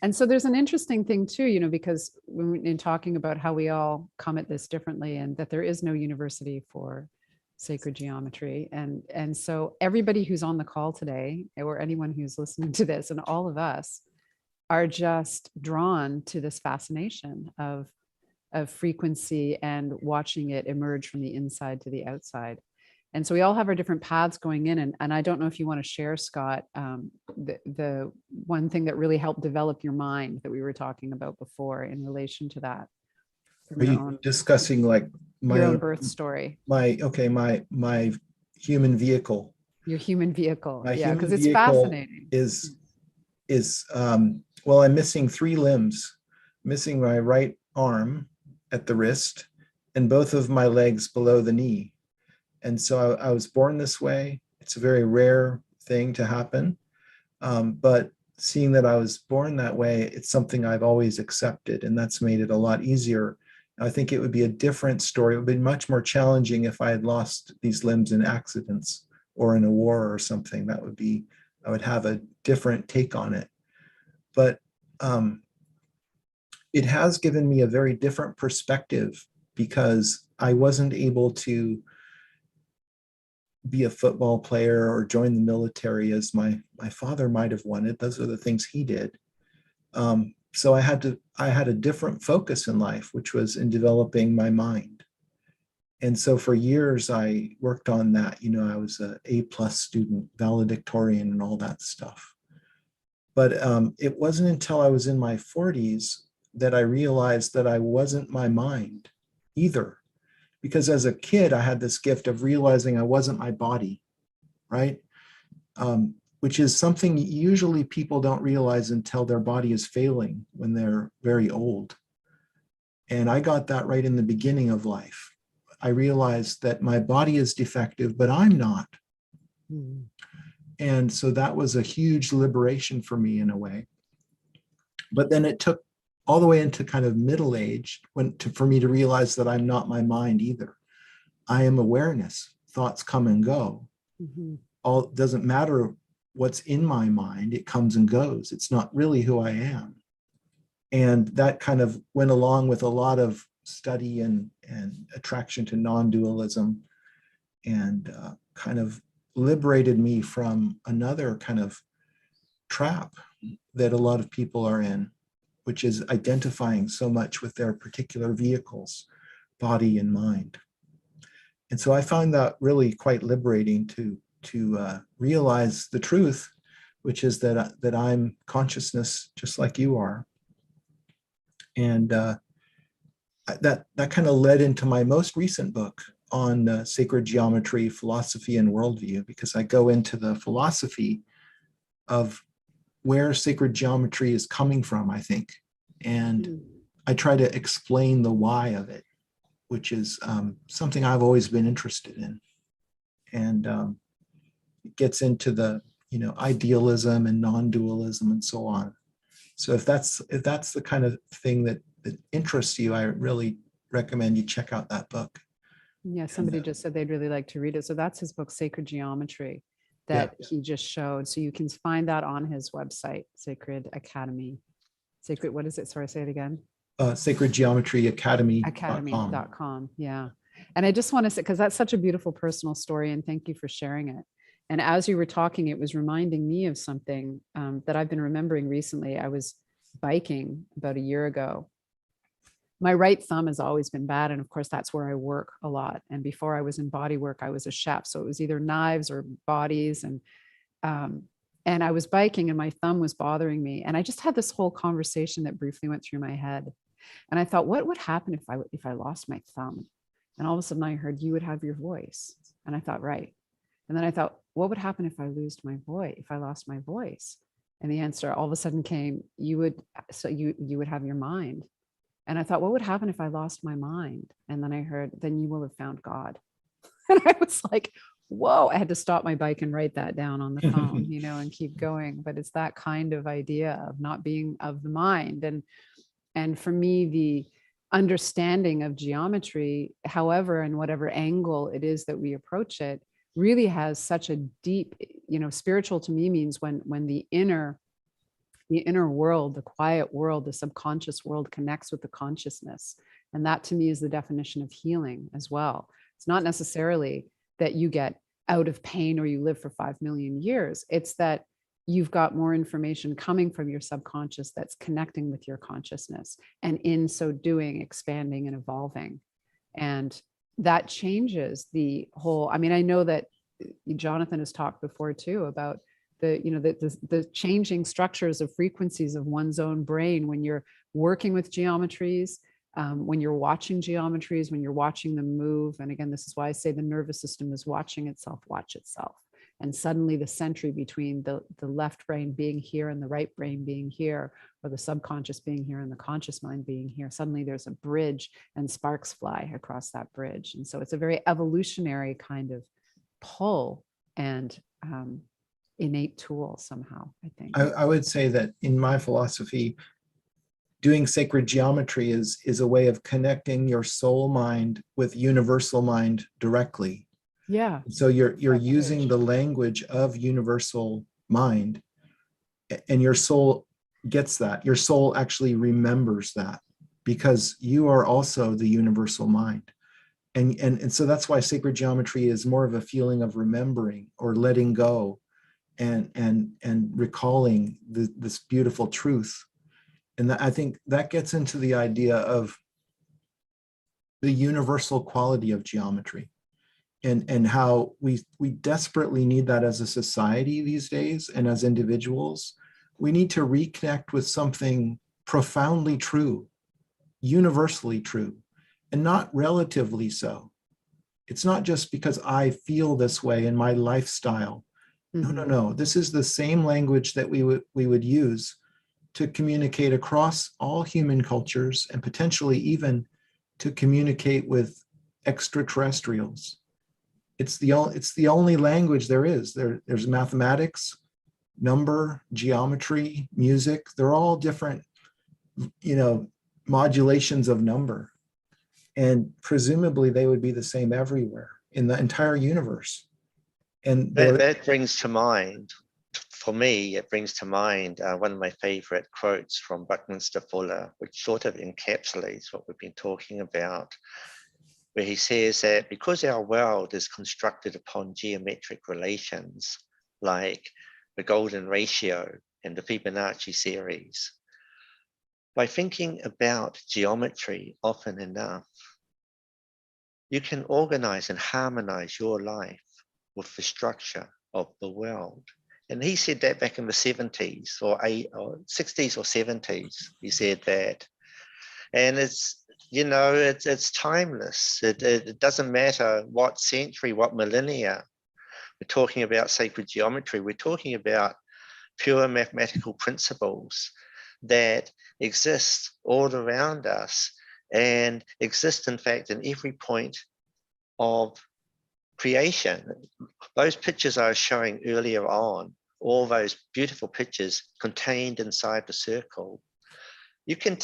And so there's an interesting thing too, you know, because when in talking about how we all come at this differently and that there is no university for sacred geometry. And so everybody who's on the call today, or anyone who's listening to this, and all of us are just drawn to this fascination of frequency and watching it emerge from the inside to the outside. And so we all have our different paths going in. And I don't know if you want to share, Scott, the one thing that really helped develop your mind that we were talking about before in relation to that. Are you discussing like your own birth story? My human vehicle. Your human vehicle. Yeah, because it's fascinating. Well, I'm missing 3 limbs, missing my right arm at the wrist and both of my legs below the knee. And so I was born this way. It's a very rare thing to happen. But seeing that I was born that way, it's something I've always accepted, and that's made it a lot easier. I think it would be a different story. It would be much more challenging if I had lost these limbs in accidents or in a war or something. I would have a different take on it. But it has given me a very different perspective because I wasn't able to be a football player or join the military as my father might have wanted. Those are the things he did. So I had a different focus in life, which was in developing my mind. And so for years I worked on that. You know, I was an A+ student, valedictorian, and all that stuff. But it wasn't until I was in my 40s that I realized that I wasn't my mind either. Because as a kid, I had this gift of realizing I wasn't my body, right? Which is something usually people don't realize until their body is failing when they're very old. And I got that right in the beginning of life. I realized that my body is defective, but I'm not. Mm. And so that was a huge liberation for me in a way. But then it took all the way into kind of middle age for me to realize that I'm not my mind either. I am awareness. Thoughts come and go. Mm-hmm. It doesn't matter what's in my mind, it comes and goes. It's not really who I am. And that kind of went along with a lot of study and attraction to non-dualism, and kind of liberated me from another kind of trap that a lot of people are in, which is identifying so much with their particular vehicles, body and mind. And so I find that really quite liberating to realize the truth, which is that I'm consciousness just like you are. And that kind of led into my most recent book on sacred geometry, philosophy, and worldview, because I go into the philosophy of where sacred geometry is coming from, I think. And I try to explain the why of it, which is something I've always been interested in. And it gets into the, idealism and non-dualism and so on. So if that's the kind of thing that interests you, I really recommend you check out that book. Yeah, somebody just said they'd really like to read it. So that's his book, Sacred Geometry, that he just showed. So you can find that on his website, Sacred Academy. What is it? Sorry, say it again. Sacred Geometry Academy.com. Academy.com. Yeah. And I just want to say, because that's such a beautiful personal story, and thank you for sharing it. And as you were talking, it was reminding me of something that I've been remembering recently. I was biking about a year ago. My right thumb has always been bad. And of course, that's where I work a lot. And before I was in body work, I was a chef. So it was either knives or bodies. And I was biking and my thumb was bothering me. And I just had this whole conversation that briefly went through my head. And I thought, what would happen if I lost my thumb? And all of a sudden I heard, you would have your voice. And I thought, right. And then I thought, what would happen if I lost my voice? And the answer all of a sudden came, you would have your mind. And I thought, what would happen if I lost my mind? And then I heard, then you will have found God. And I was like, whoa, I had to stop my bike and write that down on the phone, and keep going. But it's that kind of idea of not being of the mind. And for me, the understanding of geometry, however, and whatever angle it is that we approach it, really has such a deep, spiritual to me means when the inner world, the quiet world, the subconscious world connects with the consciousness. And that to me is the definition of healing as well. It's not necessarily that you get out of pain or you live for 5 million years. It's that you've got more information coming from your subconscious that's connecting with your consciousness. And in so doing, expanding and evolving. And that changes the whole, I know that Jonathan has talked before too about the changing structures of frequencies of one's own brain when you're working with geometries, when you're watching geometries, when you're watching them move. And again, this is why I say the nervous system is watching itself watch itself. And suddenly the sentry between the left brain being here and the right brain being here, or the subconscious being here and the conscious mind being here, suddenly there's a bridge and sparks fly across that bridge. And so it's a very evolutionary kind of pull and innate tool somehow, I think. I would say that in my philosophy, doing sacred geometry is a way of connecting your soul mind with universal mind directly. Yeah. So you're using the language of universal mind, and your soul gets that. Your soul actually remembers that because you are also the universal mind. And so that's why sacred geometry is more of a feeling of remembering or letting go and recalling this beautiful truth. And I think that gets into the idea of the universal quality of geometry and how we desperately need that as a society these days and as individuals. We need to reconnect with something profoundly true, universally true, and not relatively so. It's not just because I feel this way in my lifestyle. No. This is the same language that we would use to communicate across all human cultures and potentially even to communicate with extraterrestrials. It's the only language there is. There's mathematics, number, geometry, music. They're all different, modulations of number. And presumably they would be the same everywhere in the entire universe. And that brings to mind, for me, it brings to mind one of my favorite quotes from Buckminster Fuller, which sort of encapsulates what we've been talking about, where he says that because our world is constructed upon geometric relations, like the golden ratio and the Fibonacci series, by thinking about geometry often enough, you can organize and harmonize your life with the structure of the world. And he said that back in the 70s or 60s or 70s. He said that. And it's, you know, it's timeless. It doesn't matter what century, what millennia. We're talking about sacred geometry. We're talking about pure mathematical principles that exist all around us and exist, in fact, in every point of creation. Those pictures I was showing earlier on, all those beautiful pictures contained inside the circle, you can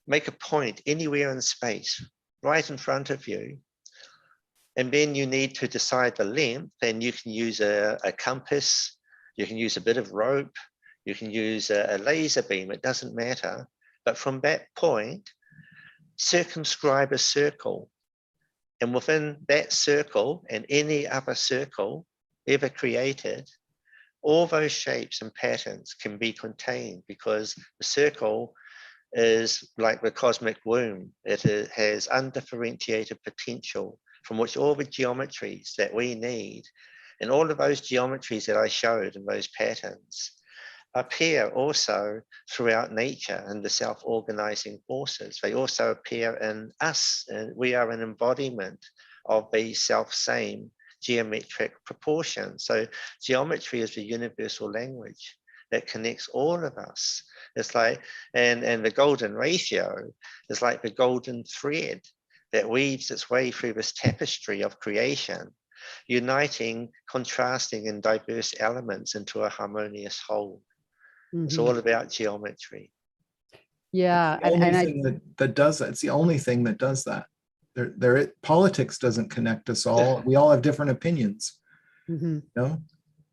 make a point anywhere in space, right in front of you, and then you need to decide the length, and you can use a compass, you can use a bit of rope, you can use a laser beam, it doesn't matter. But from that point, circumscribe a circle. And within that circle and any other circle ever created, all those shapes and patterns can be contained, because the circle is like the cosmic womb. It has undifferentiated potential from which all the geometries that we need, and all of those geometries that I showed and those patterns, appear also throughout nature and the self-organizing forces. They also appear in us, and we are an embodiment of the self-same geometric proportion. So geometry is the universal language that connects all of us. It's like, and the golden ratio is like the golden thread that weaves its way through this tapestry of creation, uniting, contrasting, and diverse elements into a harmonious whole. It's all about geometry. Yeah. The only thing that does that. It's the only thing that does that. Politics doesn't connect us all. We all have different opinions. No?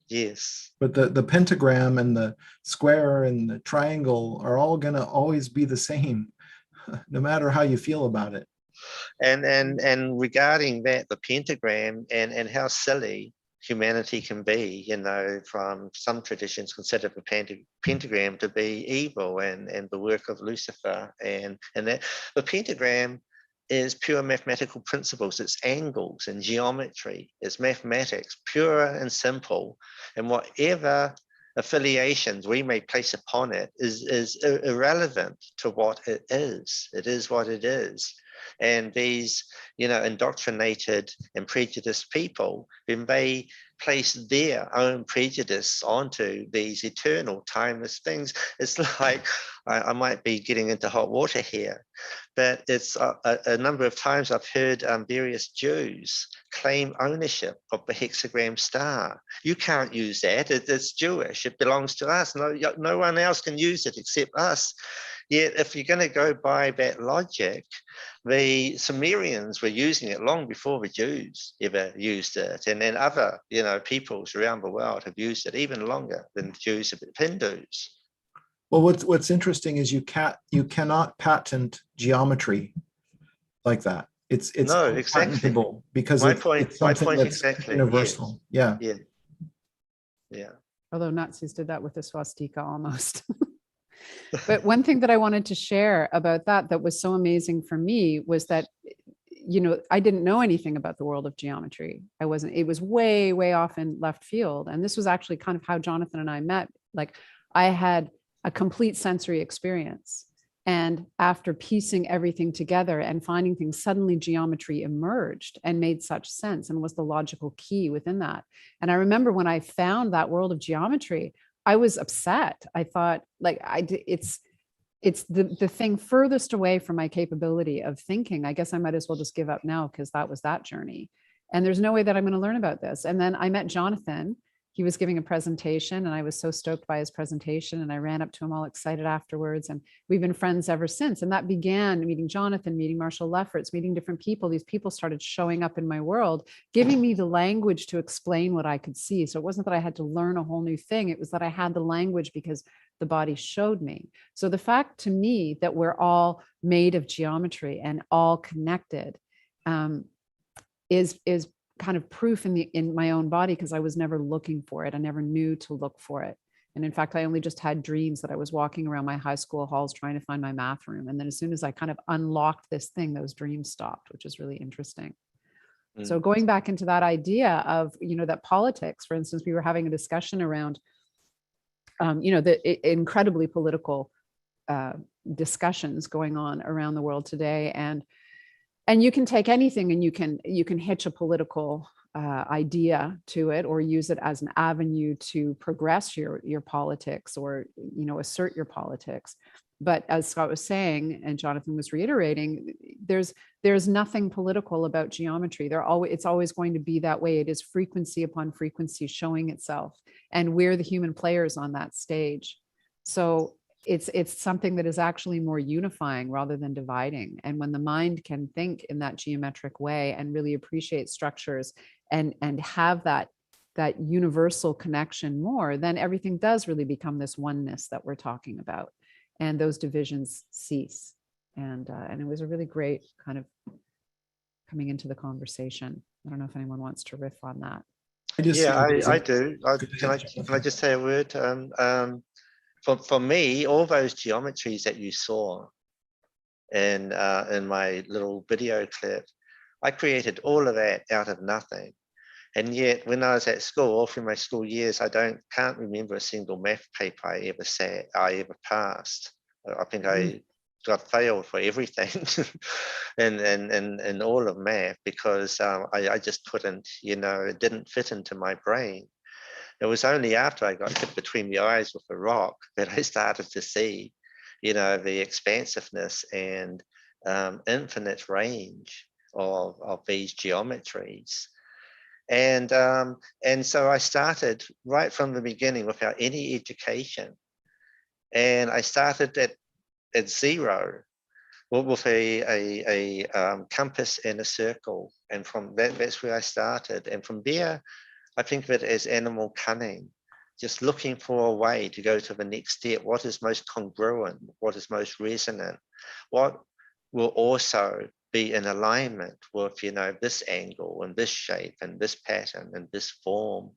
Yes. But the pentagram and the square and the triangle are all going to always be the same, no matter how you feel about it. And regarding that, the pentagram and how silly humanity can be, you know, from some traditions consider the pentagram to be evil and the work of Lucifer, and that the pentagram is pure mathematical principles. It's angles and geometry. It's mathematics, pure and simple. And whatever affiliations we may place upon it is irrelevant to what it is. It is what it is. And these, you know, indoctrinated and prejudiced people, when they place their own prejudice onto these eternal, timeless things, it's like, I might be getting into hot water here, but it's a number of times I've heard various Jews claim ownership of the hexagram star. You can't use that. It's Jewish. It belongs to us. No one else can use it except us. Yet, if you're going to go by that logic, the Sumerians were using it long before the Jews ever used it, and then other, you know, peoples around the world have used it even longer than the Jews, the Hindus. Well, what's interesting is you cannot patent geometry like that. It's no, exactly. patentable because my point that's exactly universal. Yes. Yeah. Although Nazis did that with the swastika almost. But one thing that I wanted to share about that was so amazing for me was that, you know, I didn't know anything about the world of geometry. It was way, way off in left field. And this was actually kind of how Jonathan and I met. Like, I had a complete sensory experience. And after piecing everything together and finding things, suddenly geometry emerged and made such sense and was the logical key within that. And I remember when I found that world of geometry, I was upset. I thought, like, it's the thing furthest away from my capability of thinking. I guess I might as well just give up now, because that was that journey. And there's no way that I'm going to learn about this. And then I met Jonathan. He was giving a presentation, and I was so stoked by his presentation, and I ran up to him all excited afterwards, and we've been friends ever since. And that began meeting Jonathan, meeting Marshall Lefferts, meeting different people. These people started showing up in my world, giving me the language to explain what I could see. So it wasn't that I had to learn a whole new thing. It was that I had the language because the body showed me. So the fact to me that we're all made of geometry and all connected is kind of proof in my own body, because I was never looking for it. I never knew to look for it. And in fact, I only just had dreams that I was walking around my high school halls trying to find my math room. And then as soon as I kind of unlocked this thing, those dreams stopped, which is really interesting. So Mm. going back into that idea of, that politics, for instance, we were having a discussion around, the incredibly political discussions going on around the world today. And you can take anything and you can hitch a political idea to it, or use it as an avenue to progress your politics, or assert your politics. But as Scott was saying, and Jonathan was reiterating, there's nothing political about geometry. It's always going to be that way. It is frequency upon frequency showing itself, and we're the human players on that stage. So it's something that is actually more unifying rather than dividing. And when the mind can think in that geometric way and really appreciate structures and have that universal connection more, then everything does really become this oneness that we're talking about, and those divisions cease. And it was a really great kind of coming into the conversation. I don't know if anyone wants to riff on that. I do. Can I just say a word? For me, all those geometries that you saw in my little video clip, I created all of that out of nothing. And yet, when I was at school, all through my school years, I can't remember a single math paper I ever passed. I think I got failed for everything in all of math, because I just couldn't, it didn't fit into my brain. It was only after I got hit between the eyes with a rock that I started to see, the expansiveness and infinite range of these geometries. And so I started right from the beginning without any education. And I started at zero with a compass and a circle. And from that's where I started. And from there, I think of it as animal cunning, just looking for a way to go to the next step. What is most congruent? What is most resonant? What will also be in alignment with, this angle and this shape and this pattern and this form?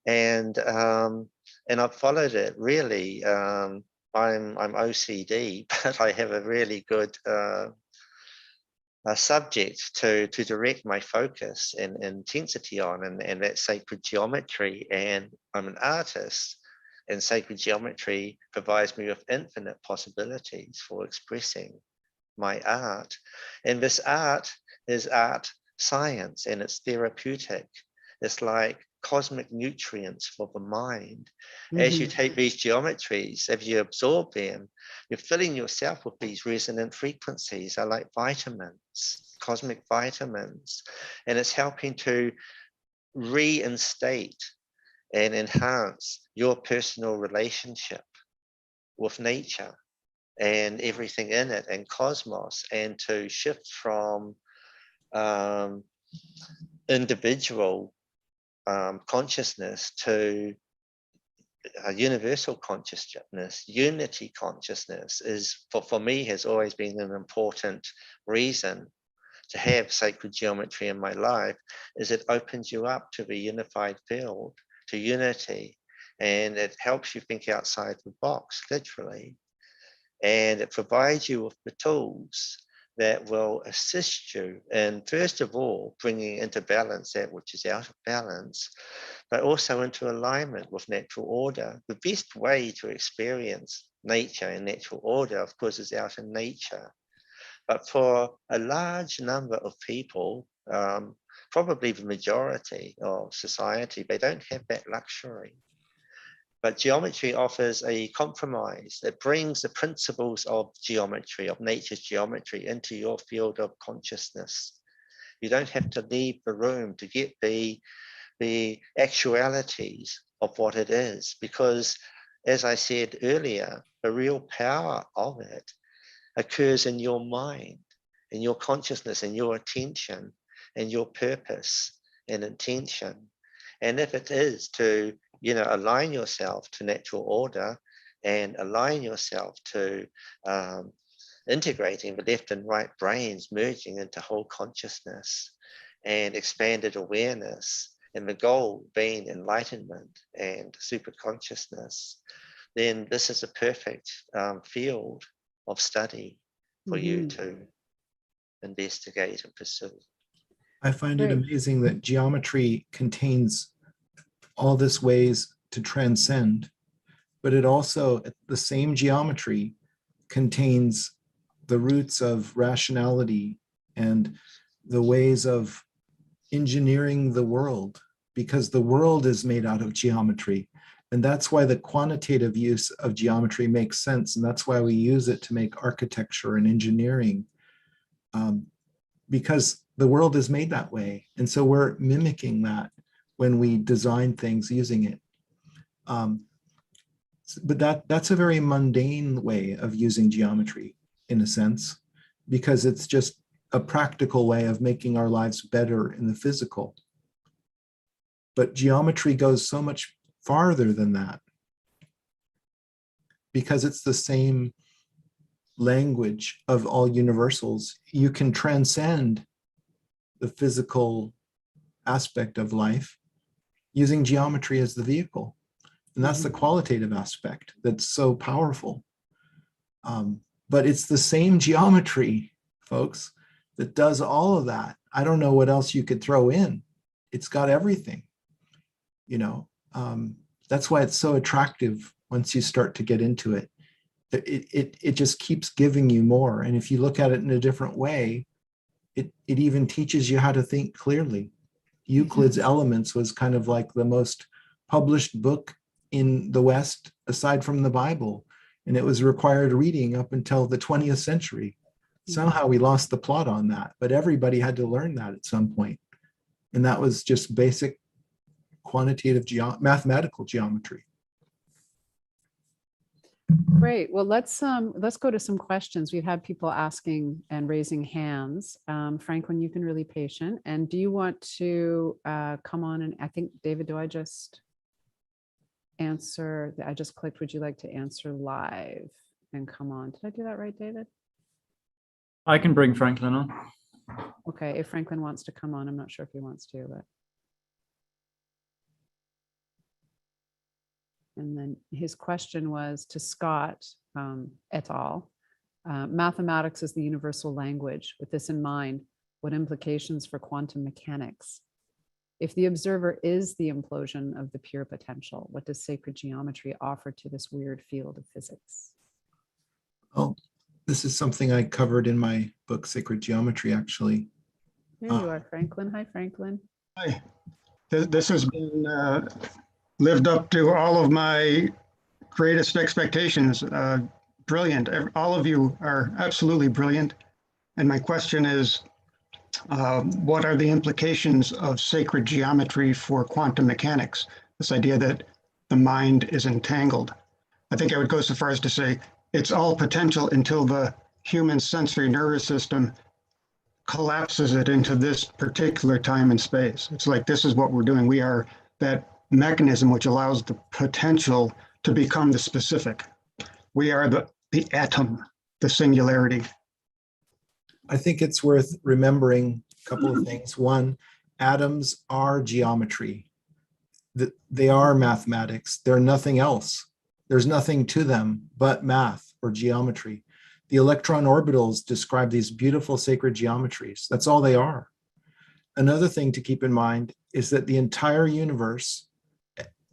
And I've followed it really. I'm OCD, but I have a really good subject to direct my focus and intensity on, and that's sacred geometry. And I'm an artist, and sacred geometry provides me with infinite possibilities for expressing my art. And this art is art science, and it's therapeutic. It's like cosmic nutrients for the mind. As you take these geometries, if you absorb them, you're filling yourself with these resonant frequencies. They're like vitamins, cosmic vitamins, and it's helping to reinstate and enhance your personal relationship with nature and everything in it and cosmos, and to shift from individual consciousness to universal consciousness. Unity consciousness is, for me, has always been an important reason to have sacred geometry in my life, is it opens you up to the unified field, to unity, and it helps you think outside the box, literally. And it provides you with the tools that will assist you in, first of all, bringing into balance that which is out of balance, but also into alignment with natural order. The best way to experience nature and natural order, of course, is out in nature. But for a large number of people, probably the majority of society, they don't have that luxury. But geometry offers a compromise that brings the principles of geometry, of nature's geometry, into your field of consciousness. You don't have to leave the room to get the actualities of what it is, because, as I said earlier, the real power of it occurs in your mind, in your consciousness, in your attention, and your purpose and intention. And if it is to align yourself to natural order and align yourself to integrating the left and right brains, merging into whole consciousness and expanded awareness, and the goal being enlightenment and super consciousness, then this is a perfect field of study for you to investigate and pursue. I find it Great. amazing that geometry contains all this ways to transcend, but it also, the same geometry contains the roots of rationality and the ways of engineering the world, because the world is made out of geometry. And that's why the quantitative use of geometry makes sense. And that's why we use it to make architecture and engineering, because the world is made that way. And so we're mimicking that when we design things using it. But that's a very mundane way of using geometry, in a sense, because it's just a practical way of making our lives better in the physical. But geometry goes so much farther than that, because it's the same language of all universals. You can transcend the physical aspect of life using geometry as the vehicle. And that's the qualitative aspect that's so powerful. But it's the same geometry, folks, that does all of that. I don't know what else you could throw in. It's got everything, you know. That's why it's so attractive once you start to get into it. It just keeps giving you more. And if you look at it in a different way, it even teaches you how to think clearly. Euclid's Elements was kind of like the most published book in the West, aside from the Bible. And it was required reading up until the 20th century. Somehow we lost the plot on that, but everybody had to learn that at some point. And that was just basic quantitative mathematical geometry. Great. Well, let's go to some questions. We've had people asking and raising hands. Franklin, you've been really patient. And do you want to come on? And I think, David, do I just answer? I just clicked, would you like to answer live and come on? Did I do that right, David? I can bring Franklin on. Okay, if Franklin wants to come on, I'm not sure if he wants to, but. And then his question was to Scott et al. Mathematics is the universal language. With this in mind, what implications for quantum mechanics? If the observer is the implosion of the pure potential, what does sacred geometry offer to this weird field of physics? Oh, this is something I covered in my book, Sacred Geometry, actually. There you are, Franklin. Hi, Franklin. Hi. This has been lived up to all of my greatest expectations. Brilliant. All of you are absolutely brilliant. And my question is, what are the implications of sacred geometry for quantum mechanics? This idea that the mind is entangled. I think I would go so far as to say it's all potential until the human sensory nervous system collapses it into this particular time and space. It's like, this is what we're doing. We are that mechanism which allows the potential to become the specific. We are the atom, the singularity. I think it's worth remembering a couple of things. One, atoms are geometry. They are mathematics. They're nothing else. There's nothing to them but math or geometry. The electron orbitals describe these beautiful sacred geometries. That's all they are. Another thing to keep in mind is that the entire universe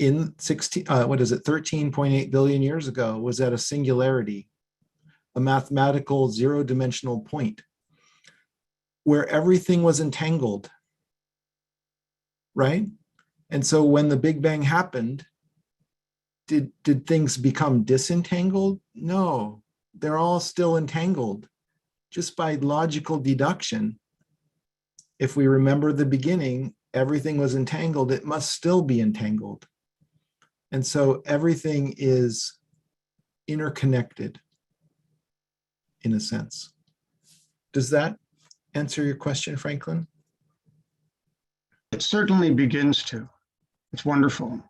in 13.8 billion years ago was at a singularity, a mathematical zero-dimensional point where everything was entangled, right? And so when the Big Bang happened, did things become disentangled? No, they're all still entangled. Just by logical deduction, if we remember the beginning, everything was entangled, it must still be entangled. And so everything is interconnected in a sense. Does that answer your question, Franklin? It certainly begins to. It's wonderful.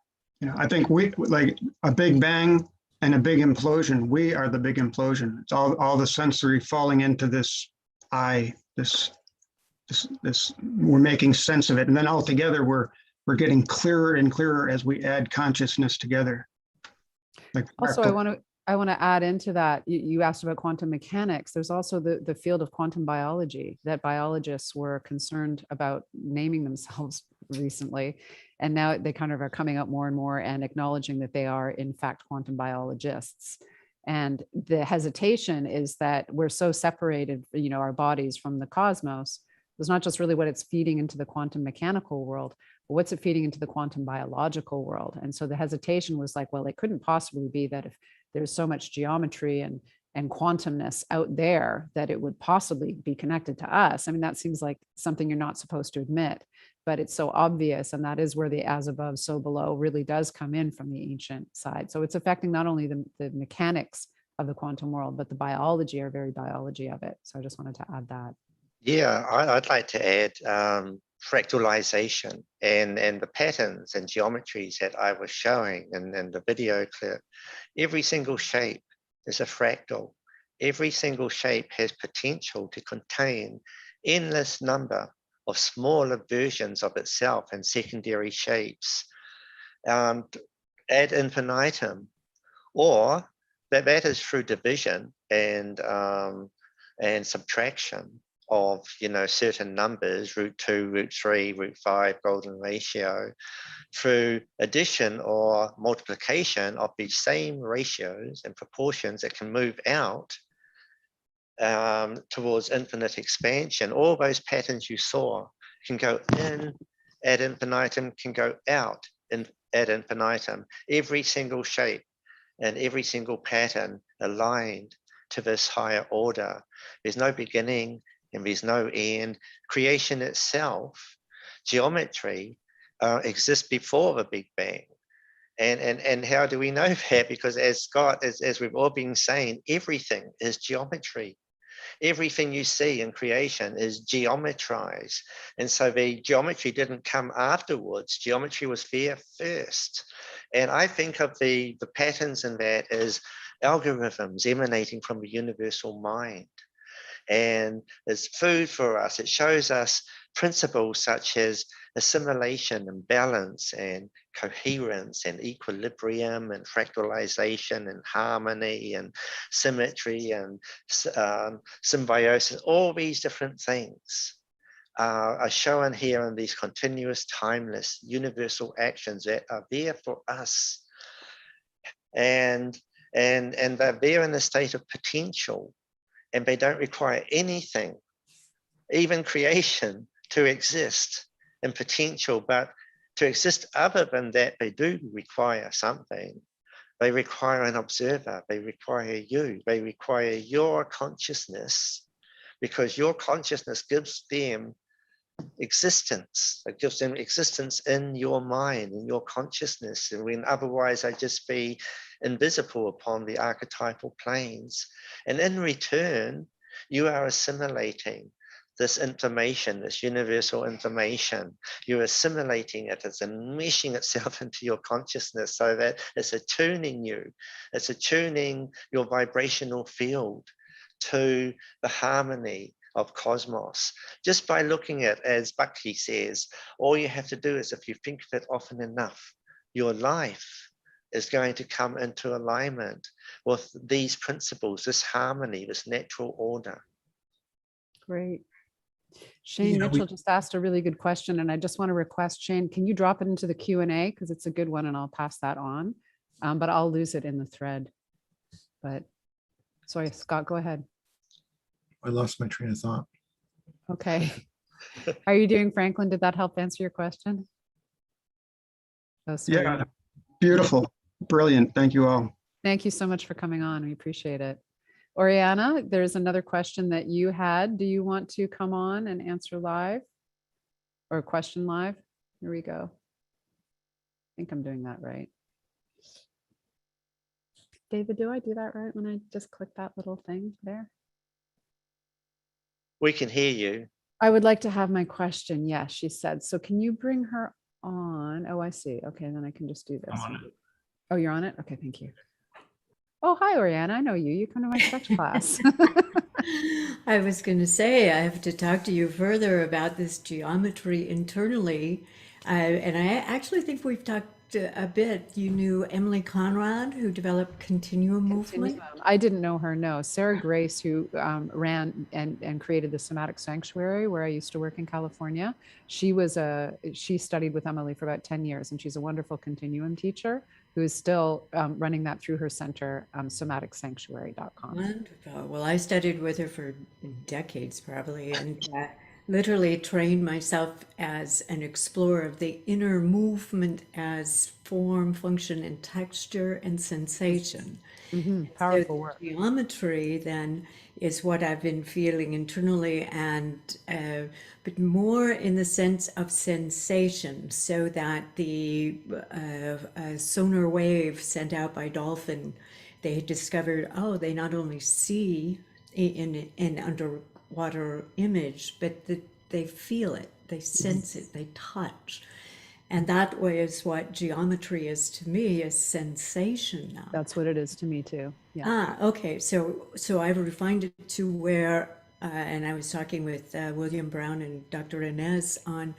You know, I think we, like a Big Bang and a big implosion, we are the big implosion. It's all the sensory falling into this this, we're making sense of it. And then all together, we're getting clearer and clearer as we add consciousness together. Like Also, I want I want to add into that. You asked about quantum mechanics. There's also the field of quantum biology that biologists were concerned about naming themselves recently. And now they kind of are coming up more and more and acknowledging that they are, in fact, quantum biologists. And the hesitation is that we're so separated, our bodies from the cosmos. It's not just really what it's feeding into the quantum mechanical world, but what's it feeding into the quantum biological world. And so the hesitation was like, well, it couldn't possibly be that if there's so much geometry and quantumness out there that it would possibly be connected to us. I mean, that seems like something you're not supposed to admit, but it's so obvious. And that is where the as above, so below really does come in from the ancient side. So it's affecting not only the mechanics of the quantum world, but the biology, our very biology of it. So I just wanted to add that. Yeah, I'd like to add fractalization and the patterns and geometries that I was showing in the video clip. Every single shape is a fractal. Every single shape has potential to contain endless number of smaller versions of itself and secondary shapes ad infinitum, or that is through division and subtraction of certain numbers, root 2, root 3, root 5, golden ratio, through addition or multiplication of these same ratios and proportions that can move out towards infinite expansion. All those patterns you saw can go in ad infinitum, can go out ad infinitum. Every single shape and every single pattern aligned to this higher order. There's no beginning and there's no end. Creation itself, geometry, exists before the Big Bang. And how do we know that? Because as Scott, as we've all been saying, everything is geometry. Everything you see in creation is geometrized. And so the geometry didn't come afterwards. Geometry was there first. And I think of the patterns in that as algorithms emanating from the universal mind. And it's food for us. It shows us principles such as assimilation and balance and coherence and equilibrium and fractalization and harmony and symmetry and symbiosis. All these different things are shown here in these continuous, timeless, universal actions that are there for us. And they're there in a state of potential. And they don't require anything, even creation, to exist in potential. But to exist other than that, they do require something. They require an observer. They require you. They require your consciousness, because your consciousness gives them existence. It gives them existence in your mind, in your consciousness, and when otherwise they'd just be invisible upon the archetypal planes. And in return, you are assimilating this information, this universal information. You're assimilating it. It's enmeshing itself into your consciousness so that it's attuning you. It's attuning your vibrational field to the harmony of cosmos. Just by looking at, as Buckley says, all you have to do is, if you think of it often enough, your life is going to come into alignment with these principles, this harmony, this natural order. Great. Shane Mitchell just asked a really good question, and I just want to request, Shane, can you drop it into the Q&A, because it's a good one, and I'll pass that on, but I'll lose it in the thread. But sorry, Scott, go ahead. I lost my train of thought. Okay. How are you doing, Franklin? Did that help answer your question? Oh, sorry. Yeah, beautiful, brilliant. Thank you all. Thank you so much for coming on. We appreciate it. Oriana, there's another question that you had. Do you want to come on and answer live or question live? Here we go. I think I'm doing that right. David, do I do that right when I just click that little thing there? We can hear you. I would like to have my question. Yes, she said. So can you bring her on? Oh, I see. Okay, then I can just do this. Oh, you're on it? Okay, thank you. Oh, hi, Oriana. I know you. You come to my sketch class. I was going to say, I have to talk to you further about this geometry internally. And I actually think we've talked a bit, you knew Emily Conrad, who developed continuum movement. Continuum. I didn't know her, no. Sarah Grace, who ran and created the Somatic Sanctuary where I used to work in California. She studied with Emily for about 10 years, and she's a wonderful continuum teacher who is still running that through her center, somaticsanctuary.com. Wonderful. Well, I studied with her for decades, probably, and literally trained myself as an explorer of the inner movement as form, function, and texture and sensation. Powerful So work. geometry then is what I've been feeling internally, and but more in the sense of sensation, so that the sonar wave sent out by dolphin, they had discovered, oh, they not only see in an underwater image, but they feel it, they sense it, they touch. And that way is what geometry is to me, is sensation now. That's what it is to me too. Yeah. Okay. So I've refined it to where, and I was talking with William Brown and Dr. Inez on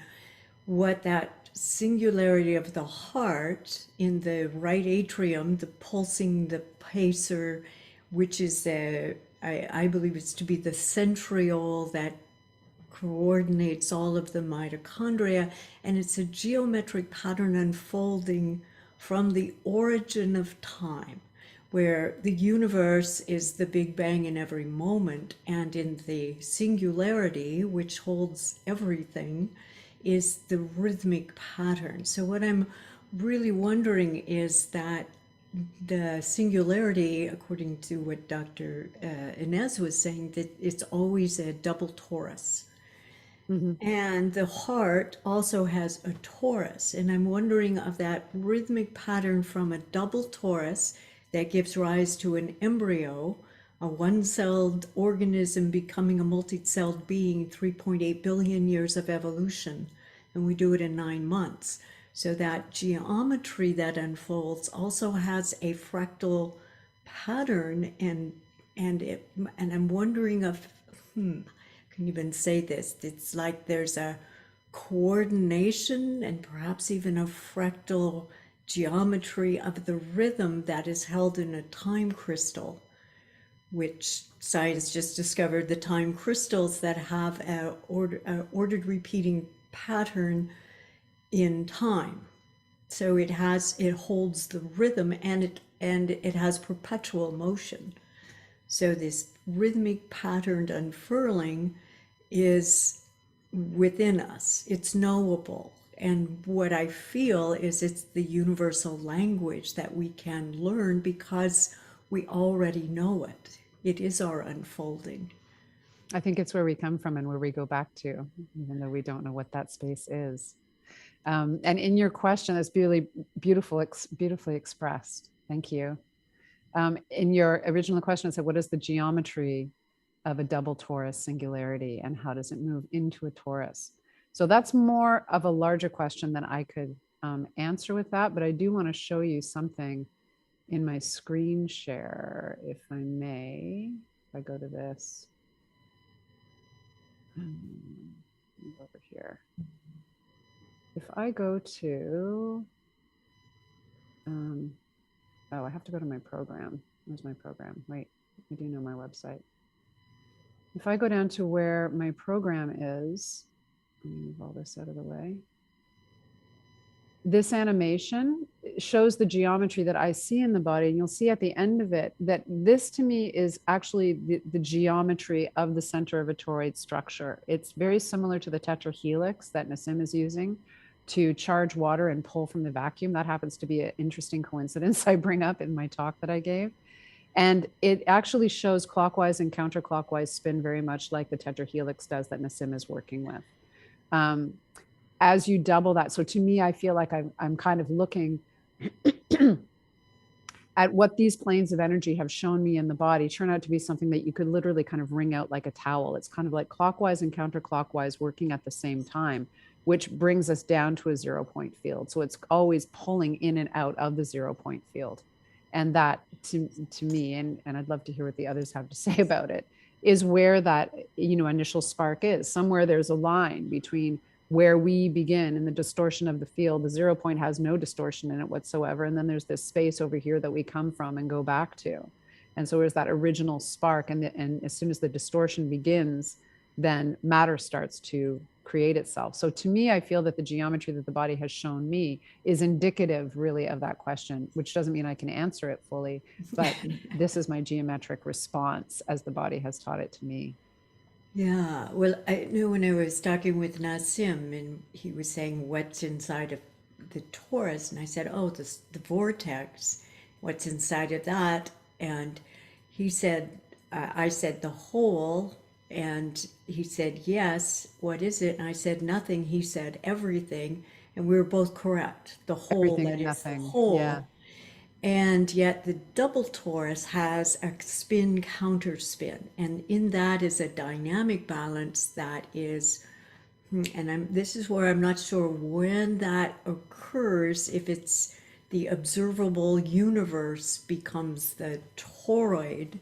what that singularity of the heart in the right atrium, the pulsing, the pacer, which is I believe it's to be the centriole that coordinates all of the mitochondria, and it's a geometric pattern unfolding from the origin of time, where the universe is the Big Bang in every moment, and in the singularity, which holds everything, is the rhythmic pattern. So what I'm really wondering is that the singularity, according to what Dr. Inez was saying, that it's always a double torus. And the heart also has a torus. And I'm wondering of that rhythmic pattern from a double torus that gives rise to an embryo, a one-celled organism becoming a multi-celled being, 3.8 billion years of evolution. And we do it in 9 months. So that geometry that unfolds also has a fractal pattern, and I'm wondering of, I can even say this, it's like there's a coordination and perhaps even a fractal geometry of the rhythm that is held in a time crystal, which science just discovered the time crystals that have a ordered repeating pattern in time. So it holds the rhythm, and it has perpetual motion. So this rhythmic patterned unfurling is within us. It's knowable. And what I feel is it's the universal language that we can learn because we already know it. It is our unfolding. I think it's where we come from and where we go back to, even though we don't know what that space is. And in your question, that's beautifully expressed. Thank you. In your original question, it said, what is the geometry of a double torus singularity and how does it move into a torus? So that's more of a larger question than I could answer with that, but I do want to show you something in my screen share, if I may. If I go to this, over here. If I go to, oh, I have to go to my program. Where's my program? Wait, I do know my website. If I go down to where my program is, let me move all this out of the way. This animation shows the geometry that I see in the body, and you'll see at the end of it that this to me is actually the geometry of the center of a toroid structure. It's very similar to the tetrahelix that Nassim is using to charge water and pull from the vacuum. That happens to be an interesting coincidence I bring up in my talk that I gave. And it actually shows clockwise and counterclockwise spin very much like the tetrahelix does that Nassim is working with. As you double that, so to me, I feel like I'm kind of looking at what these planes of energy have shown me in the body turn out to be something that you could literally kind of wring out like a towel. It's kind of like clockwise and counterclockwise working at the same time, which brings us down to a 0-point field. So it's always pulling in and out of the 0-point field. And that to me, and I'd love to hear what the others have to say about it, is where that initial spark is. Somewhere there's a line between where we begin in the distortion of the field. The 0 point has no distortion in it whatsoever. And then there's this space over here that we come from and go back to. And so there's that original spark. And as soon as the distortion begins, then matter starts to create itself. So to me, I feel that the geometry that the body has shown me is indicative really of that question, which doesn't mean I can answer it fully, but this is my geometric response as the body has taught it to me. Yeah, well, I know when I was talking with Nassim and he was saying what's inside of the torus, and I said, oh, the vortex, what's inside of that? And he said, I said the whole, and he said, yes, what is it? And I said, nothing. He said, everything. And we were both correct. The whole, Everything that and is nothing. the whole. Yeah. And yet the double torus has a spin counterspin. And in that is a dynamic balance that is, and this is where I'm not sure when that occurs, if it's the observable universe becomes the toroid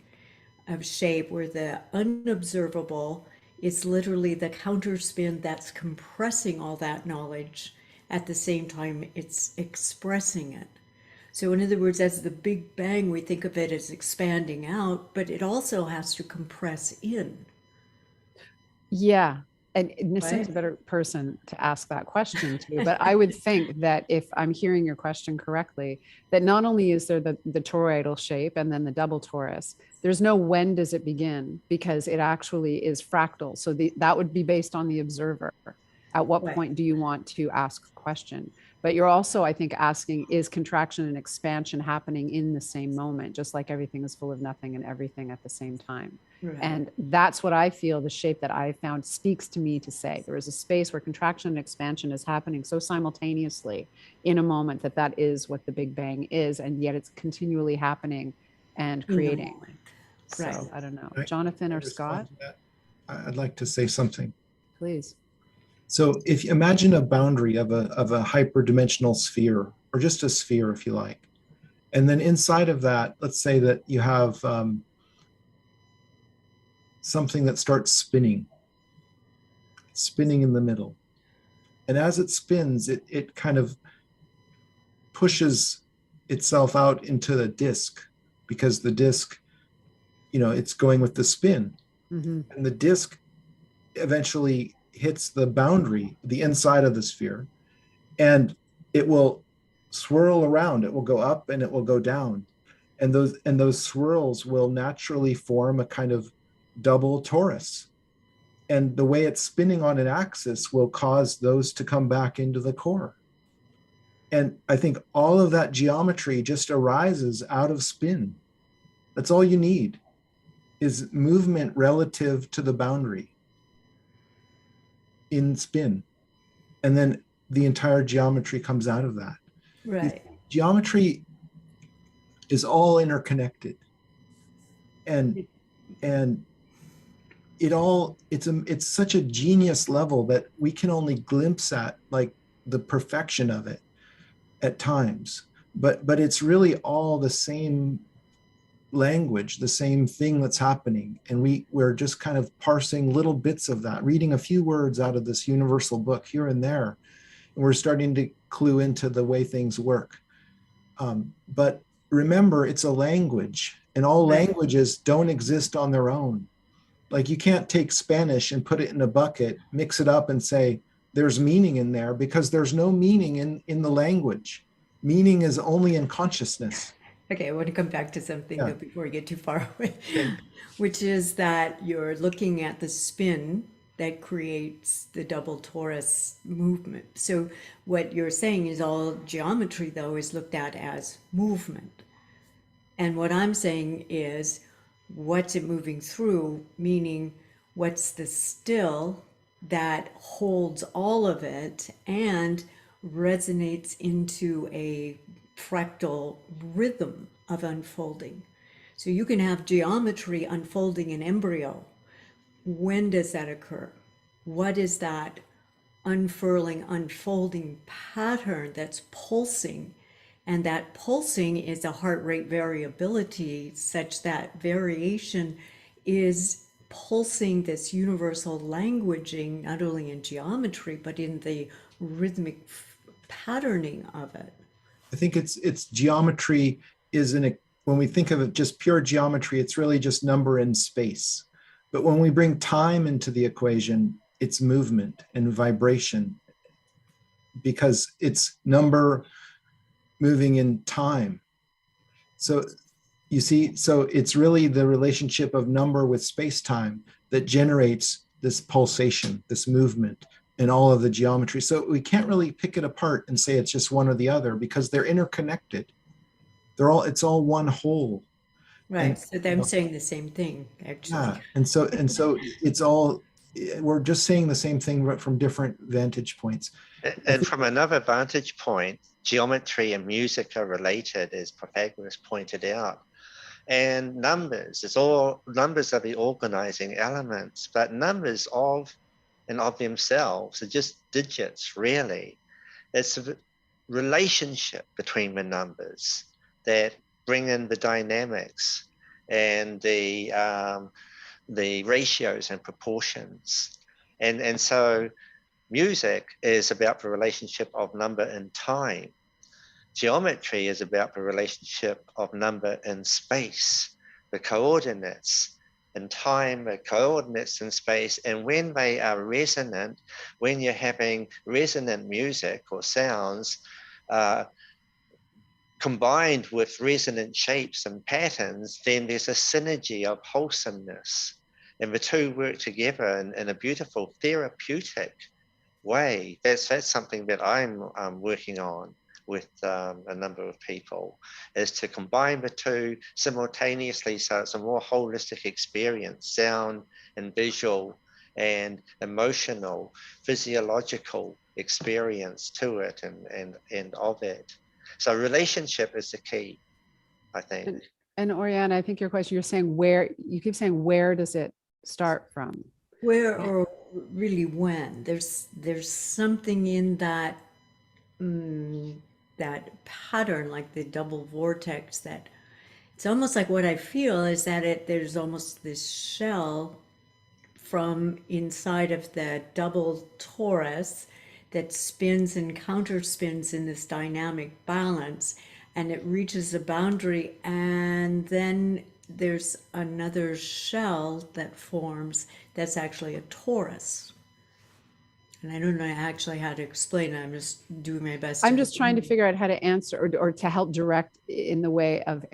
of shape, where the unobservable is literally the counterspin that's compressing all that knowledge at the same time it's expressing it. So in other words, as the Big Bang, we think of it as expanding out, but it also has to compress in. Yeah. And Nassim's Right. a better person to ask that question to, but I would think that if I'm hearing your question correctly, that not only is there the toroidal shape and then the double torus, there's no when does it begin, because it actually is fractal. So that would be based on the observer. At what Right. point do you want to ask the question? But you're also, I think, asking, is contraction and expansion happening in the same moment, just like everything is full of nothing and everything at the same time? Right. And that's what I feel the shape that I found speaks to me to say. There is a space where contraction and expansion is happening so simultaneously in a moment that is what the Big Bang is. And yet it's continually happening and In the creating. moment. So Right. I don't know. I- Jonathan I or respond Scott, to that. I'd like to say something. please. So if you imagine a boundary of a hyperdimensional sphere, or just a sphere if you like, and then inside of that, let's say that you have something that starts spinning in the middle. And as it spins, it kind of pushes itself out into the disk, because the disk, it's going with the spin. Mm-hmm. And the disk eventually hits the boundary, the inside of the sphere, and it will swirl around. It will go up and it will go down. And those swirls will naturally form a kind of double torus. And the way it's spinning on an axis will cause those to come back into the core. And I think all of that geometry just arises out of spin. That's all you need, is movement relative to the boundary in spin. And then the entire geometry comes out of that. Right. Geometry is all interconnected. And it's such a genius level that we can only glimpse at, like, the perfection of it at times, but it's really all the same language, the same thing that's happening, and we're just kind of parsing little bits of that, reading a few words out of this universal book here and there, and we're starting to clue into the way things work. But remember, it's a language, and all Right. languages don't exist on their own. Like, you can't take Spanish and put it in a bucket, mix it up and say there's meaning in there, because there's no meaning in the language. Meaning is only in consciousness. Okay, I want to come back to something Yeah. though before we get too far away, Okay. which is that you're looking at the spin that creates the double torus movement. So what you're saying is all geometry though is looked at as movement. And what I'm saying is, what's it moving through? Meaning, what's the still that holds all of it and resonates into a fractal rhythm of unfolding? So you can have geometry unfolding in embryo. When does that occur? What is that unfurling, unfolding pattern that's pulsing? And that pulsing is a heart rate variability such that variation is pulsing this universal languaging, not only in geometry, but in the rhythmic patterning of it. I think it's geometry is when we think of it just pure geometry, it's really just number and space. But when we bring time into the equation, it's movement and vibration, because it's number moving in time. So you see, so it's really the relationship of number with space-time that generates this pulsation, this movement, and all of the geometry. So we can't really pick it apart and say it's just one or the other, because they're interconnected. It's all one whole. Right. And, So I'm saying the same thing, actually. yeah. And so it's all, we're just saying the same thing, but from different vantage points. And from another vantage point, geometry and music are related, as Pythagoras pointed out. And numbers are the organizing elements, but numbers of themselves are just digits, really. It's a relationship between the numbers that bring in the dynamics and the ratios and proportions. And so music is about the relationship of number and time. Geometry is about the relationship of number and space, the coordinates in time, the coordinates in space. And when they are resonant, when you're having resonant music or sounds, combined with resonant shapes and patterns, then there's a synergy of wholesomeness. And the two work together in a beautiful therapeutic way. That's something that I'm working on with a number of people, is to combine the two simultaneously, so it's a more holistic experience, sound and visual and emotional, physiological experience to it and of it. So relationship is the key, I think. And Oriana, I think your question, you're saying you keep saying, where does it start from? Where, or really when? There's something in that that pattern, like the double vortex, that it's almost like what I feel is that there's almost this shell from inside of the double torus that spins and counterspins in this dynamic balance, and it reaches a boundary, and then there's another shell that forms that's actually a torus. And I don't know actually how to explain it. I'm just doing my best. I'm just trying to figure out how to answer or to help direct in the way of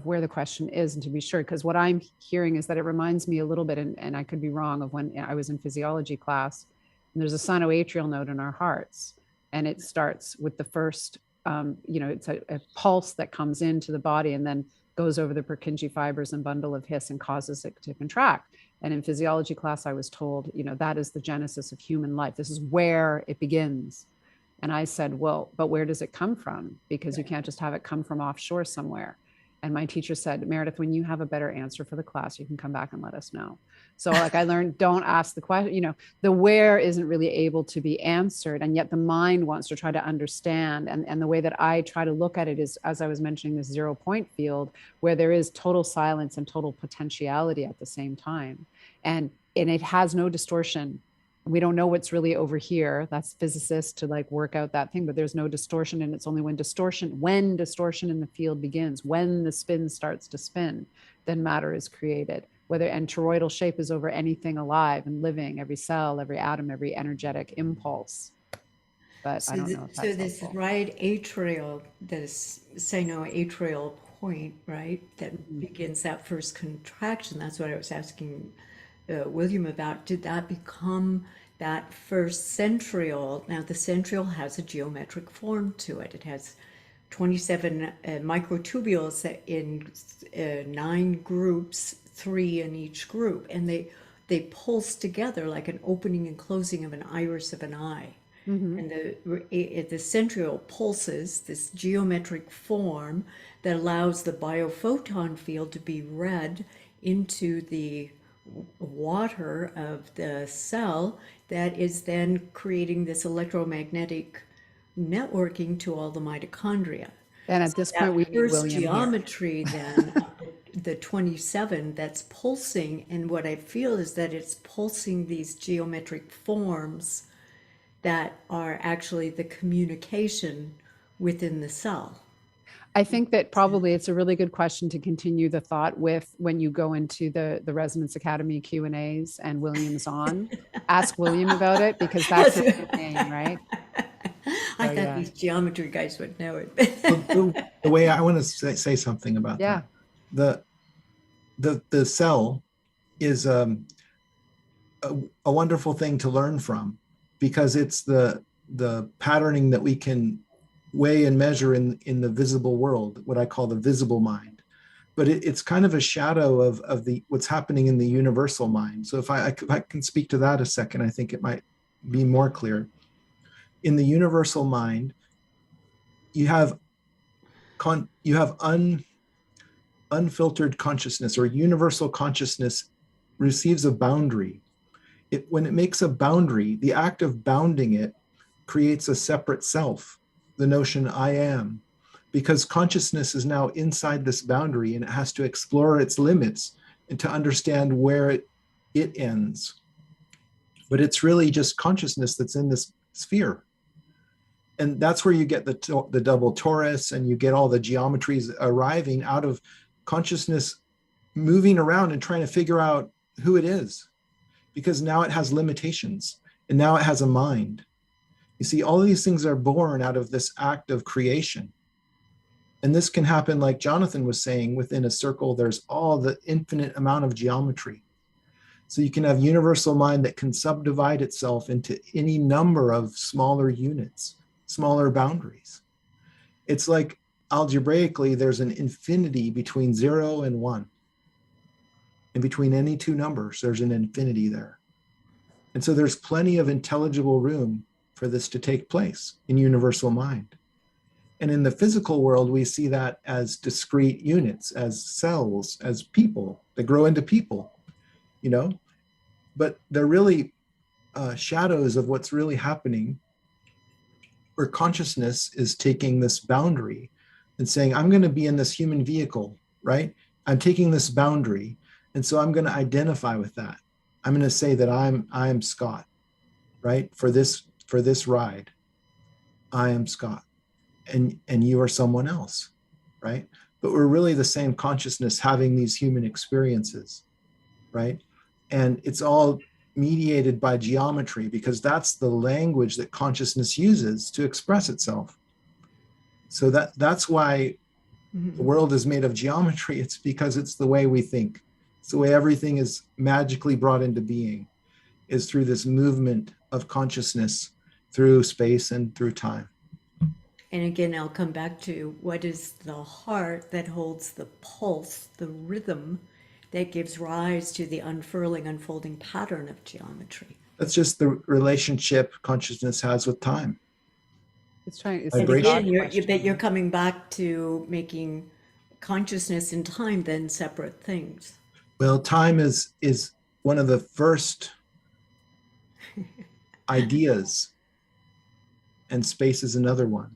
where the question is, and to be sure, because what I'm hearing is that it reminds me a little bit, and I could be wrong, of when I was in physiology class, and there's a sinoatrial node in our hearts, and it starts with the first, it's a pulse that comes into the body and then goes over the Purkinje fibers and bundle of His and causes it to contract. And in physiology class, I was told, that is the genesis of human life. This is where it begins. And I said, well, but where does it come from? Because you can't just have it come from offshore somewhere. And my teacher said, Meredith, when you have a better answer for the class, you can come back and let us know. So I learned, don't ask the question, the where isn't really able to be answered. And yet the mind wants to try to understand. And the way that I try to look at it is, as I was mentioning, this 0 point field, where there is total silence and total potentiality at the same time. And it has no distortion. We don't know what's really over here. That's physicists to work out that thing, but there's no distortion. And it's only when distortion in the field begins, when the spin starts to spin, then matter is created. And toroidal shape is over anything alive and living, every cell, every atom, every energetic impulse. But so I don't know if that's this helpful. right atrial, this sinoatrial point, right, that begins that first contraction. That's what I was asking William about. Did that become that first centriole? Now the centriole has a geometric form to it. It has 27 microtubules in 9 groups, 3 in each group, and they pulse together like an opening and closing of an iris of an eye. Mm-hmm. And the centriole pulses this geometric form that allows the biophoton field to be read into the water of the cell, that is then creating this electromagnetic networking to all the mitochondria. And at this point, we need first William geometry then the 27 that's pulsing, and what I feel is that it's pulsing these geometric forms that are actually the communication within the cell. I think that probably it's a really good question to continue the thought with when you go into the Resonance Academy Q&As and William's on. Ask William about it, because that's his name, right? I So, thought yeah. these geometry guys would know it. The way I want to say something about Yeah. that, the cell is a wonderful thing to learn from, because it's the patterning that we can weigh and measure in the visible world, what I call the visible mind. But it's kind of a shadow of the what's happening in the universal mind. So if I can speak to that a second, I think it might be more clear. In the universal mind, you have unfiltered consciousness, or universal consciousness receives a boundary. When it makes a boundary, the act of bounding it creates a separate self, the notion I am, because consciousness is now inside this boundary and it has to explore its limits and to understand where it ends. But it's really just consciousness that's in this sphere. And that's where you get the double torus, and you get all the geometries arriving out of consciousness moving around and trying to figure out who it is, because now it has limitations and now it has a mind. You see, all of these things are born out of this act of creation. And this can happen, like Jonathan was saying, within a circle, there's all the infinite amount of geometry. So you can have universal mind that can subdivide itself into any number of smaller units, smaller boundaries. It's like algebraically, there's an infinity between 0 and 1. And between any two numbers, there's an infinity there. And so there's plenty of intelligible room for this to take place in universal mind. And in the physical world, we see that as discrete units, as cells, as people that grow into people, you know, but they're really shadows of what's really happening, where consciousness is taking this boundary and saying, I'm going to be in this human vehicle, right? I'm taking this boundary. And so I'm going to identify with that. I'm going to say that I am Scott, right? For this ride, I am Scott, and you are someone else, right? But we're really the same consciousness having these human experiences, right? And it's all mediated by geometry, because that's the language that consciousness uses to express itself. So that's why the world is made of geometry. It's because it's the way we think. It's the way everything is magically brought into being, is through this movement of consciousness through space and through time. And again, I'll come back to what is the heart that holds the pulse, the rhythm that gives rise to the unfurling, unfolding pattern of geometry. That's just the relationship consciousness has with time. It's trying. It's And Vibration. again, you're coming back to making consciousness and time then separate things. Well, time is one of the first ideas, and space is another one.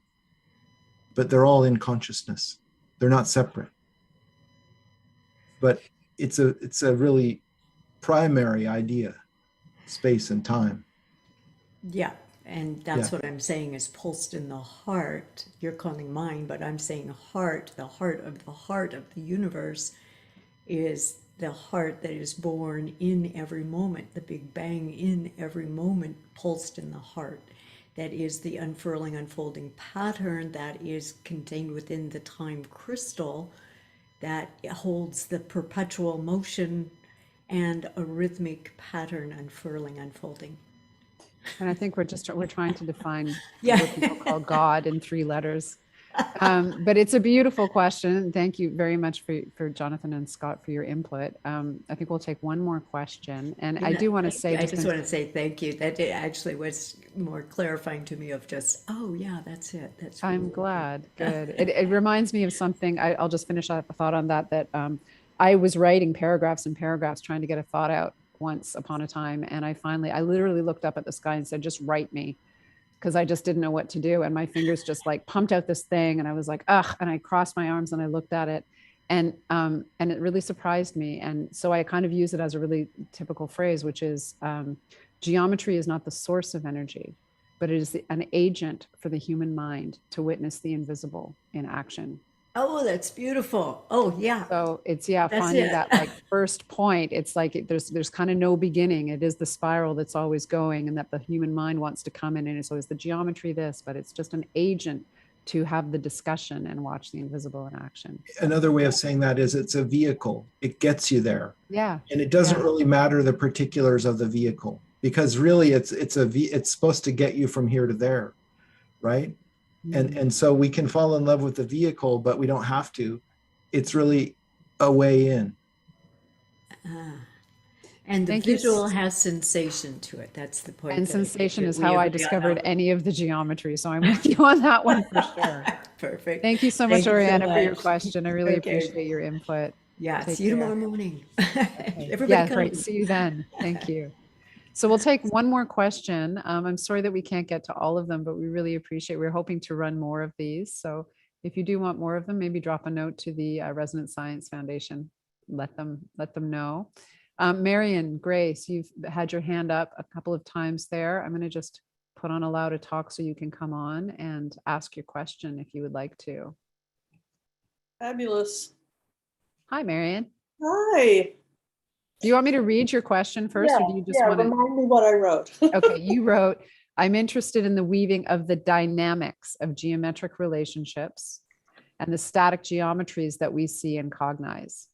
But they're all in consciousness. They're not separate. But it's a really primary idea, space and time. Yeah, and that's what I'm saying is pulsed in the heart. You're calling mind, but I'm saying heart, the heart of the universe is the heart that is born in every moment, the Big Bang in every moment, pulsed in the heart. That is the unfurling, unfolding pattern that is contained within the time crystal that holds the perpetual motion and a rhythmic pattern unfurling, unfolding. And I think we're trying to define Yeah. what people call God in 3 letters. But it's a beautiful question. Thank you very much for Jonathan and Scott for your input. I think we'll take one more question. And I do want to say, I just want to say thank you. That it actually was more clarifying to me of just, oh yeah, that's it. That's I'm really glad. Good. It reminds me of something. I'll just finish a thought on that I was writing paragraphs and paragraphs trying to get a thought out once upon a time. And I literally looked up at the sky and said, just write me, because I just didn't know what to do. And my fingers just like pumped out this thing. And I was like, ugh, and I crossed my arms and I looked at it. And it really surprised me. And so I kind of use it as a really typical phrase, which is geometry is not the source of energy, but it is an agent for the human mind to witness the invisible in action. Oh, that's beautiful. Oh, yeah. So it's That's finding it. that like first point. It's like there's kind of no beginning. It is the spiral that's always going, and that the human mind wants to come in, and it's always the geometry this, but it's just an agent to have the discussion and watch the invisible in action. Another way of saying that is it's a vehicle. It gets you there. Yeah. And it doesn't Yeah. really matter the particulars of the vehicle, because really it's supposed to get you from here to there, right? And so we can fall in love with the vehicle, but we don't have to. It's really a way in. And the Thank you. visual has sensation to it. That's the point. And that I think sensation that is we how I agree on discovered that. any of the geometry. So I'm with you on that one for sure. Perfect. Thank you so much, Thank you so Oriana, for your much. question. I really Okay. appreciate your input. Yeah, Take see you care. tomorrow morning. Okay. Everybody Yeah, come. great. See you then. Thank you. So we'll take one more question. I'm sorry that we can't get to all of them, but we really appreciate, we're hoping to run more of these. So if you do want more of them, maybe drop a note to the Resonant Science Foundation. Let them know. Marion, Grace, you've had your hand up a couple of times there. I'm going to just put on allow to talk so you can come on and ask your question if you would like to. Fabulous. Hi, Marion. Hi. Do you want me to read your question first, or do you just want to? Remind me what I wrote. Okay, you wrote, I'm interested in the weaving of the dynamics of geometric relationships and the static geometries that we see and cognize.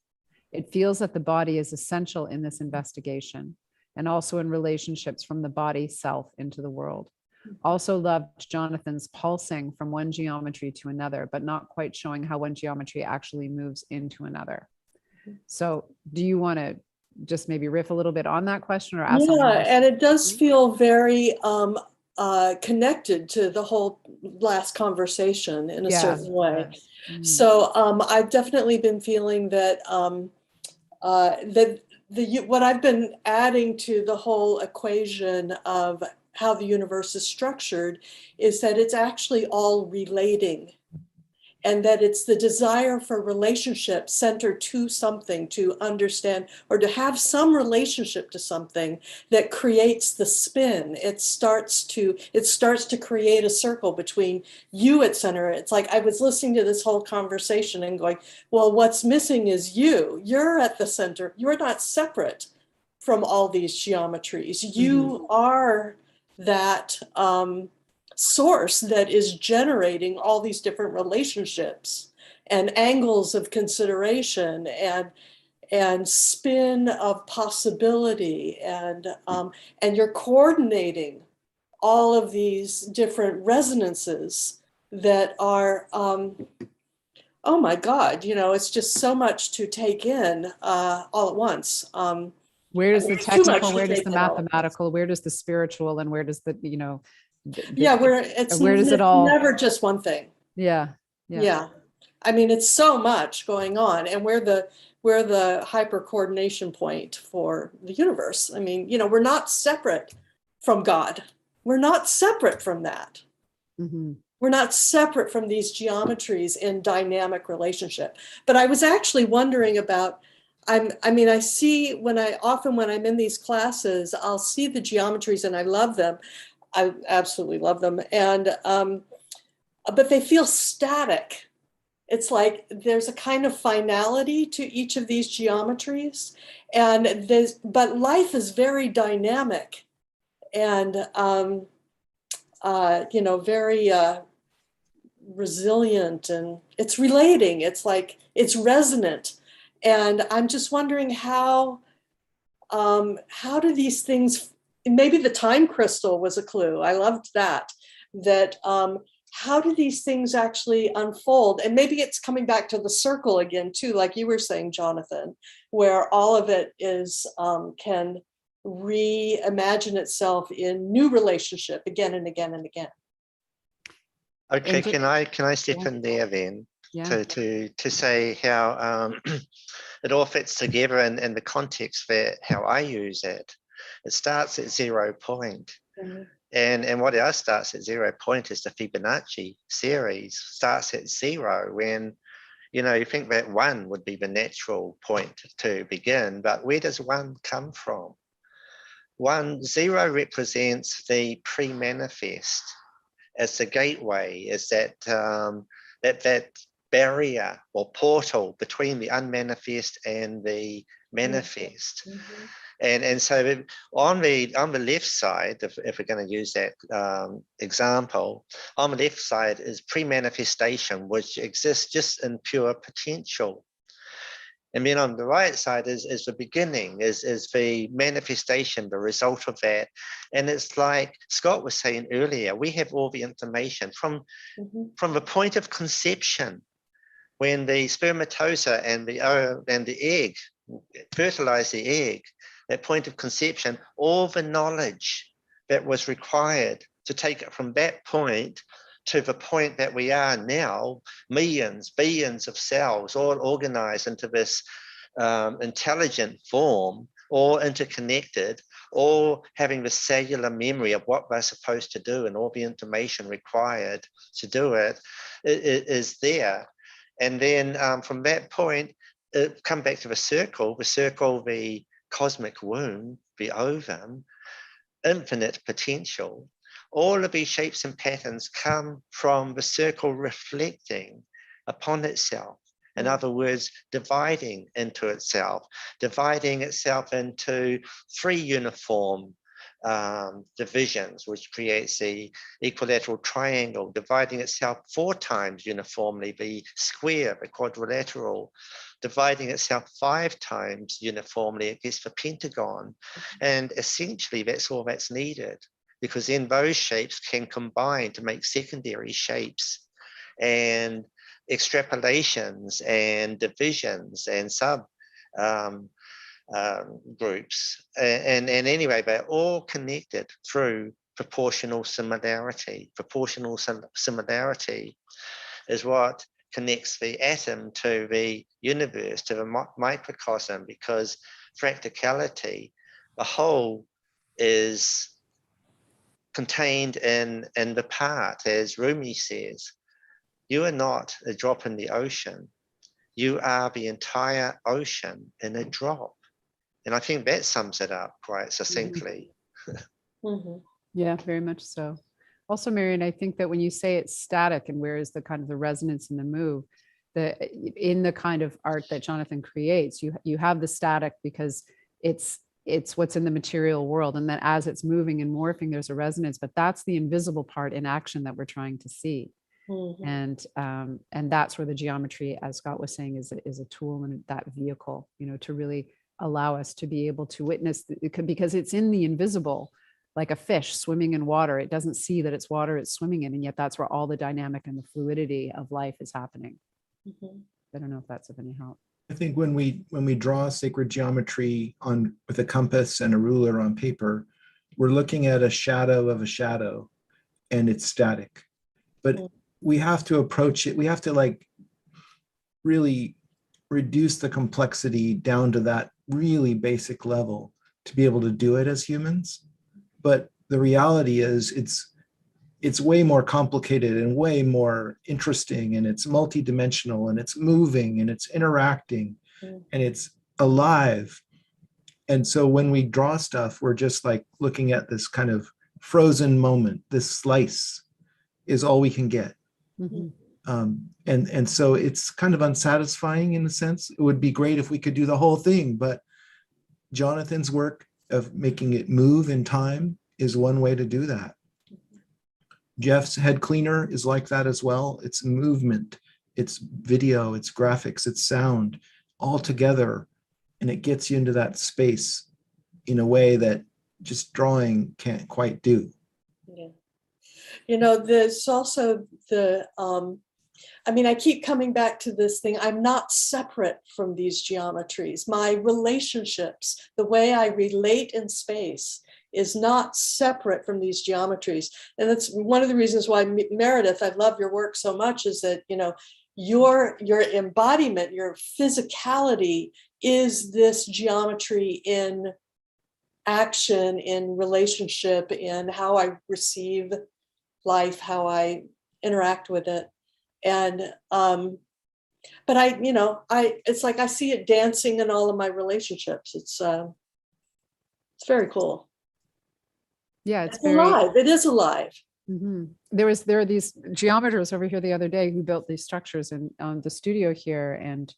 It feels that the body is essential in this investigation, and also in relationships from the body self into the world. Also loved Jonathan's pulsing from one geometry to another, but not quite showing how one geometry actually moves into another. So do you want to just maybe riff a little bit on that question, or ask something Yeah, more and it does specifically? feel very connected to the whole last conversation in a Yeah, certain way. yes. Mm. So I've definitely been feeling that what I've been adding to the whole equation of how the universe is structured is that it's actually all relating, and that it's the desire for relationship centered to something, to understand or to have some relationship to something that creates the spin. It starts to create a circle between you at center. It's like I was listening to this whole conversation and going, well, what's missing is you. You're at the center. You're not separate from all these geometries. You are that source that is generating all these different relationships and angles of consideration and spin of possibility, and you're coordinating all of these different resonances that are oh my God, it's just so much to take in all at once. Where does the It's too much technical, to where does take the in all at once. mathematical, where does the spiritual, and where does the, Yeah, where it's where does it all? never just one thing. Yeah. Yeah. I mean, it's so much going on, and we're the hyper coordination point for the universe. I mean, we're not separate from God. We're not separate from that. Mm-hmm. We're not separate from these geometries in dynamic relationship. But I was actually wondering about, I see when I'm in these classes, I'll see the geometries and I love them. I absolutely love them. And, but they feel static. It's like there's a kind of finality to each of these geometries, but life is very dynamic and very resilient, and it's relating. It's like it's resonant, and I'm just wondering how do these things? Maybe the time crystal was a clue. I loved that. How do these things actually unfold? And maybe it's coming back to the circle again, too, like you were saying, Jonathan, where all of it is can reimagine itself in new relationship again and again and again. Okay, can I step in there then to say how it all fits together in the context that how I use it. It starts at 0 point. Mm-hmm. And what else starts at 0 point is the Fibonacci series starts at 0 when You know, you think that 1 would be the natural point to begin, but where does 1 come from? 0 represents the pre-manifest as the gateway, as that barrier or portal between the unmanifest and the manifest. Mm-hmm. And so on the left side, if we're going to use that example, on the left side is pre-manifestation, which exists just in pure potential. And then on the right side is the beginning, is the manifestation, the result of that. And it's like Scott was saying earlier, we have all the information from the point of conception, when the spermatoza and the egg fertilize the egg, that point of conception, all the knowledge that was required to take it from that point to the point that we are now, millions, billions of cells all organized into this intelligent form, all interconnected, all having the cellular memory of what they're supposed to do and all the information required to do it is there. And then from that point, come back to the circle, the cosmic womb, the ovum, infinite potential. All of these shapes and patterns come from the circle reflecting upon itself. In other words, dividing into itself, dividing itself into 3 uniform divisions, which creates the equilateral triangle, dividing itself 4 times uniformly, the square, the quadrilateral, dividing itself 5 times uniformly against the pentagon. And essentially that's all that's needed, because then those shapes can combine to make secondary shapes and extrapolations and divisions and sub groups. And anyway, they're all connected through proportional similarity. Proportional similarity is what connects the atom to the universe, to the microcosm, because fractality, the whole, is contained in the part, as Rumi says. You are not a drop in the ocean. You are the entire ocean in a drop. And I think that sums it up quite succinctly. Mm-hmm. Yeah, very much so. Also, Marion, I think that when you say it's static and where is the kind of the resonance and the move, in the kind of art that Jonathan creates, you have the static because it's what's in the material world. And then as it's moving and morphing, there's a resonance, but that's the invisible part in action that we're trying to see. Mm-hmm. And that's where the geometry, as Scott was saying, is a tool and that vehicle, to really allow us to be able to witness, because it's in the invisible, like a fish swimming in water. It doesn't see that it's water it's swimming in, and yet that's where all the dynamic and the fluidity of life is happening. Mm-hmm. I don't know if that's of any help. I think when we draw sacred geometry with a compass and a ruler on paper, we're looking at a shadow of a shadow, and it's static. But we have to approach it. We have to really reduce the complexity down to that really basic level to be able to do it as humans. But the reality is it's way more complicated and way more interesting, and it's multidimensional, and it's moving, and it's interacting, and it's alive. And so when we draw stuff, we're just looking at this kind of frozen moment. This slice is all we can get. Mm-hmm. And so it's kind of unsatisfying in a sense. It would be great if we could do the whole thing, but Jonathan's work of making it move in time is one way to do that. Jeff's head cleaner is like that as well. It's movement, it's video, it's graphics, it's sound, all together, and it gets you into that space in a way that just drawing can't quite do. Yeah. There's also I keep coming back to this thing. I'm not separate from these geometries. My relationships, the way I relate in space, is not separate from these geometries. And that's one of the reasons why, Meredith, I love your work so much, is that, your embodiment, your physicality is this geometry in action, in relationship, in how I receive life, how I interact with it. And But it's like I see it dancing in all of my relationships. It's very cool. Yeah, it's It's very alive. It is alive. Mhm. There are these geometers over here the other day who built these structures in the studio here, and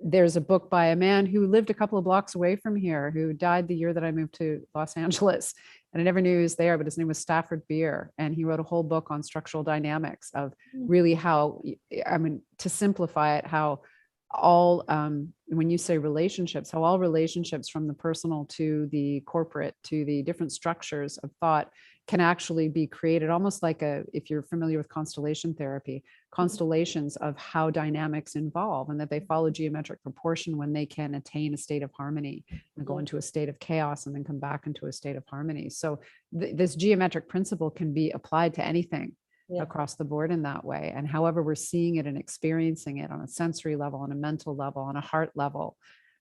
there's a book by a man who lived a couple of blocks away from here, who died the year that I moved to Los Angeles, and I never knew he was there, but his name was Stafford Beer, and he wrote a whole book on structural dynamics of really how, I mean, to simplify it, how all when you say relationships, how all relationships from the personal to the corporate to the different structures of thought can actually be created almost like if you're familiar with constellation therapy, constellations of how dynamics involve, and that they follow geometric proportion when they can attain a state of harmony and go into a state of chaos and then come back into a state of harmony. So this geometric principle can be applied to anything across the board in that way. And however we're seeing it and experiencing it on a sensory level, on a mental level, on a heart level,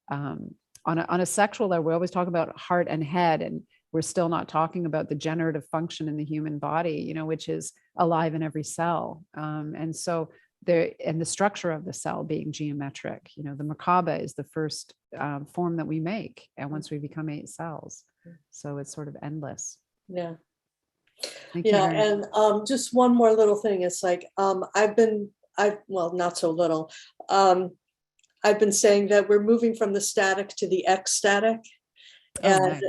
on a sexual level, we always talk about heart and head, and we're still not talking about the generative function in the human body, which is alive in every cell. And so the structure of the cell being geometric, the macabre is the first form that we make. And once we become 8 cells, so it's sort of endless. Yeah. Thank you very much. And just one more little thing. It's like, well, not so little. I've been saying that we're moving from the static to the ecstatic. And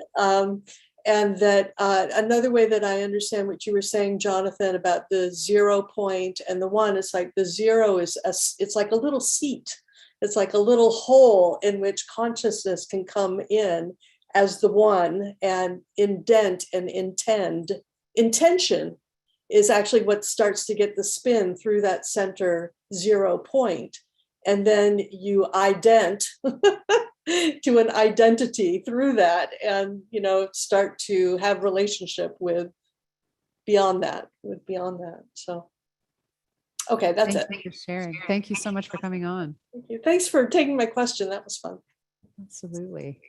that another way that I understand what you were saying, Jonathan, about the 0 point and the 1, it's like the 0 it's like a little seat. It's like a little hole in which consciousness can come in as the 1 and indent and intend. Intention is actually what starts to get the spin through that center 0 point. And then you ident to an identity through that, and start to have relationship with beyond that. So okay, that's it. Thank you for sharing. Thank you so much for coming on. Thank you. Thanks for taking my question. That was fun. Absolutely.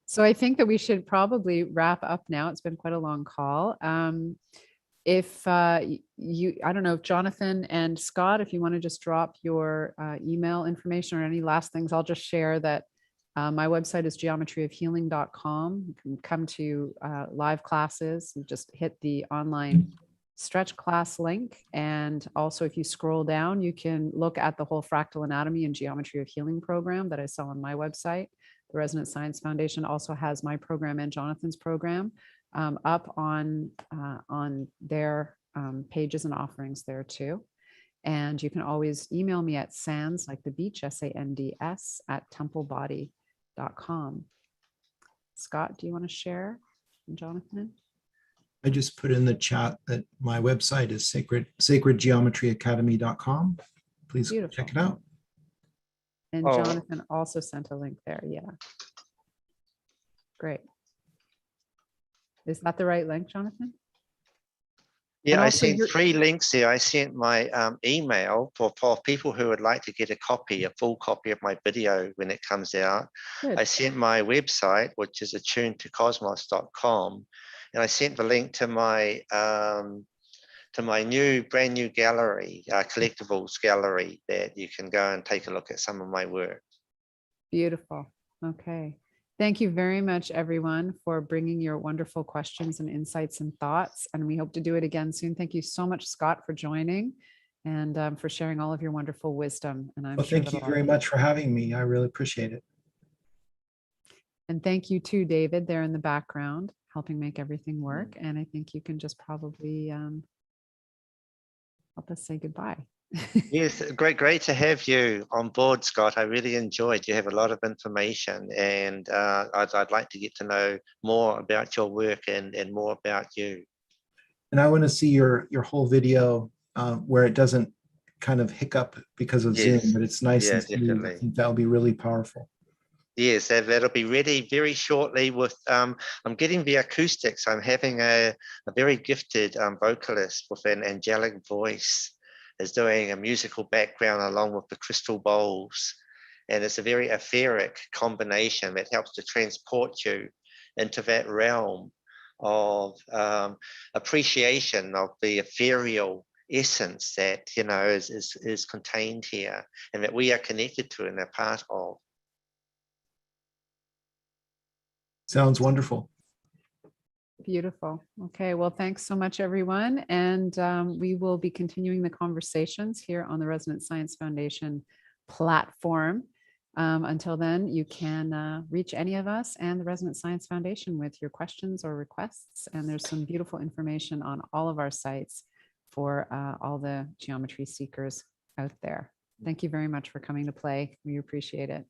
So I think that we should probably wrap up now. It's been quite a long call. If I don't know if Jonathan and Scott, if you want to just drop your email information or any last things, I'll just share that my website is geometryofhealing.com. You can come to live classes. You just hit the online stretch class link. And also if you scroll down, you can look at the whole fractal anatomy and geometry of healing program that I sell on my website. The Resonance Science Foundation also has my program and Jonathan's program up on their pages and offerings there too. And you can always email me at sands, like the beach, SANDS, @templebody.com. Scott, do you want to share? And Jonathan? I just put in the chat that my website is sacredgeometryacademy.com. Please check it out. And Jonathan also sent a link there. Yeah. Great. Is that the right link, Jonathan? Yeah, I sent 3 links here. I sent my email for people who would like to get a full copy of my video when it comes out. Good. I sent my website, which is attunedtocosmos.com, and I sent the link to my brand new gallery, collectibles gallery, that you can go and take a look at some of my work. Beautiful. Okay. Thank you very much, everyone, for bringing your wonderful questions and insights and thoughts. And we hope to do it again soon. Thank you so much, Scott, for joining and for sharing all of your wonderful wisdom. And I'm sure thank you very much for having me. I really appreciate it. And thank you too, David, there in the background, helping make everything work. And I think you can just probably help us say goodbye. Yes, great to have you on board, Scott. I really enjoyed. You have a lot of information, and I'd like to get to know more about your work and more about you. And I want to see your whole video where it doesn't kind of hiccup because of Zoom, but it's nice and smooth. I think that'll be really powerful. Yes, that'll be ready very shortly. With I'm getting the acoustics. I'm having a very gifted vocalist with an angelic voice is doing a musical background along with the crystal bowls, and it's a very etheric combination that helps to transport you into that realm of appreciation of the ethereal essence that, you know, is contained here and that we are connected to and are part of. Sounds wonderful. Beautiful. Okay, well, thanks so much, everyone. And we will be continuing the conversations here on the Resonance Science Foundation platform. Until then, you can reach any of us and the Resonance Science Foundation with your questions or requests. And there's some beautiful information on all of our sites for all the geometry seekers out there. Thank you very much for coming to play. We appreciate it.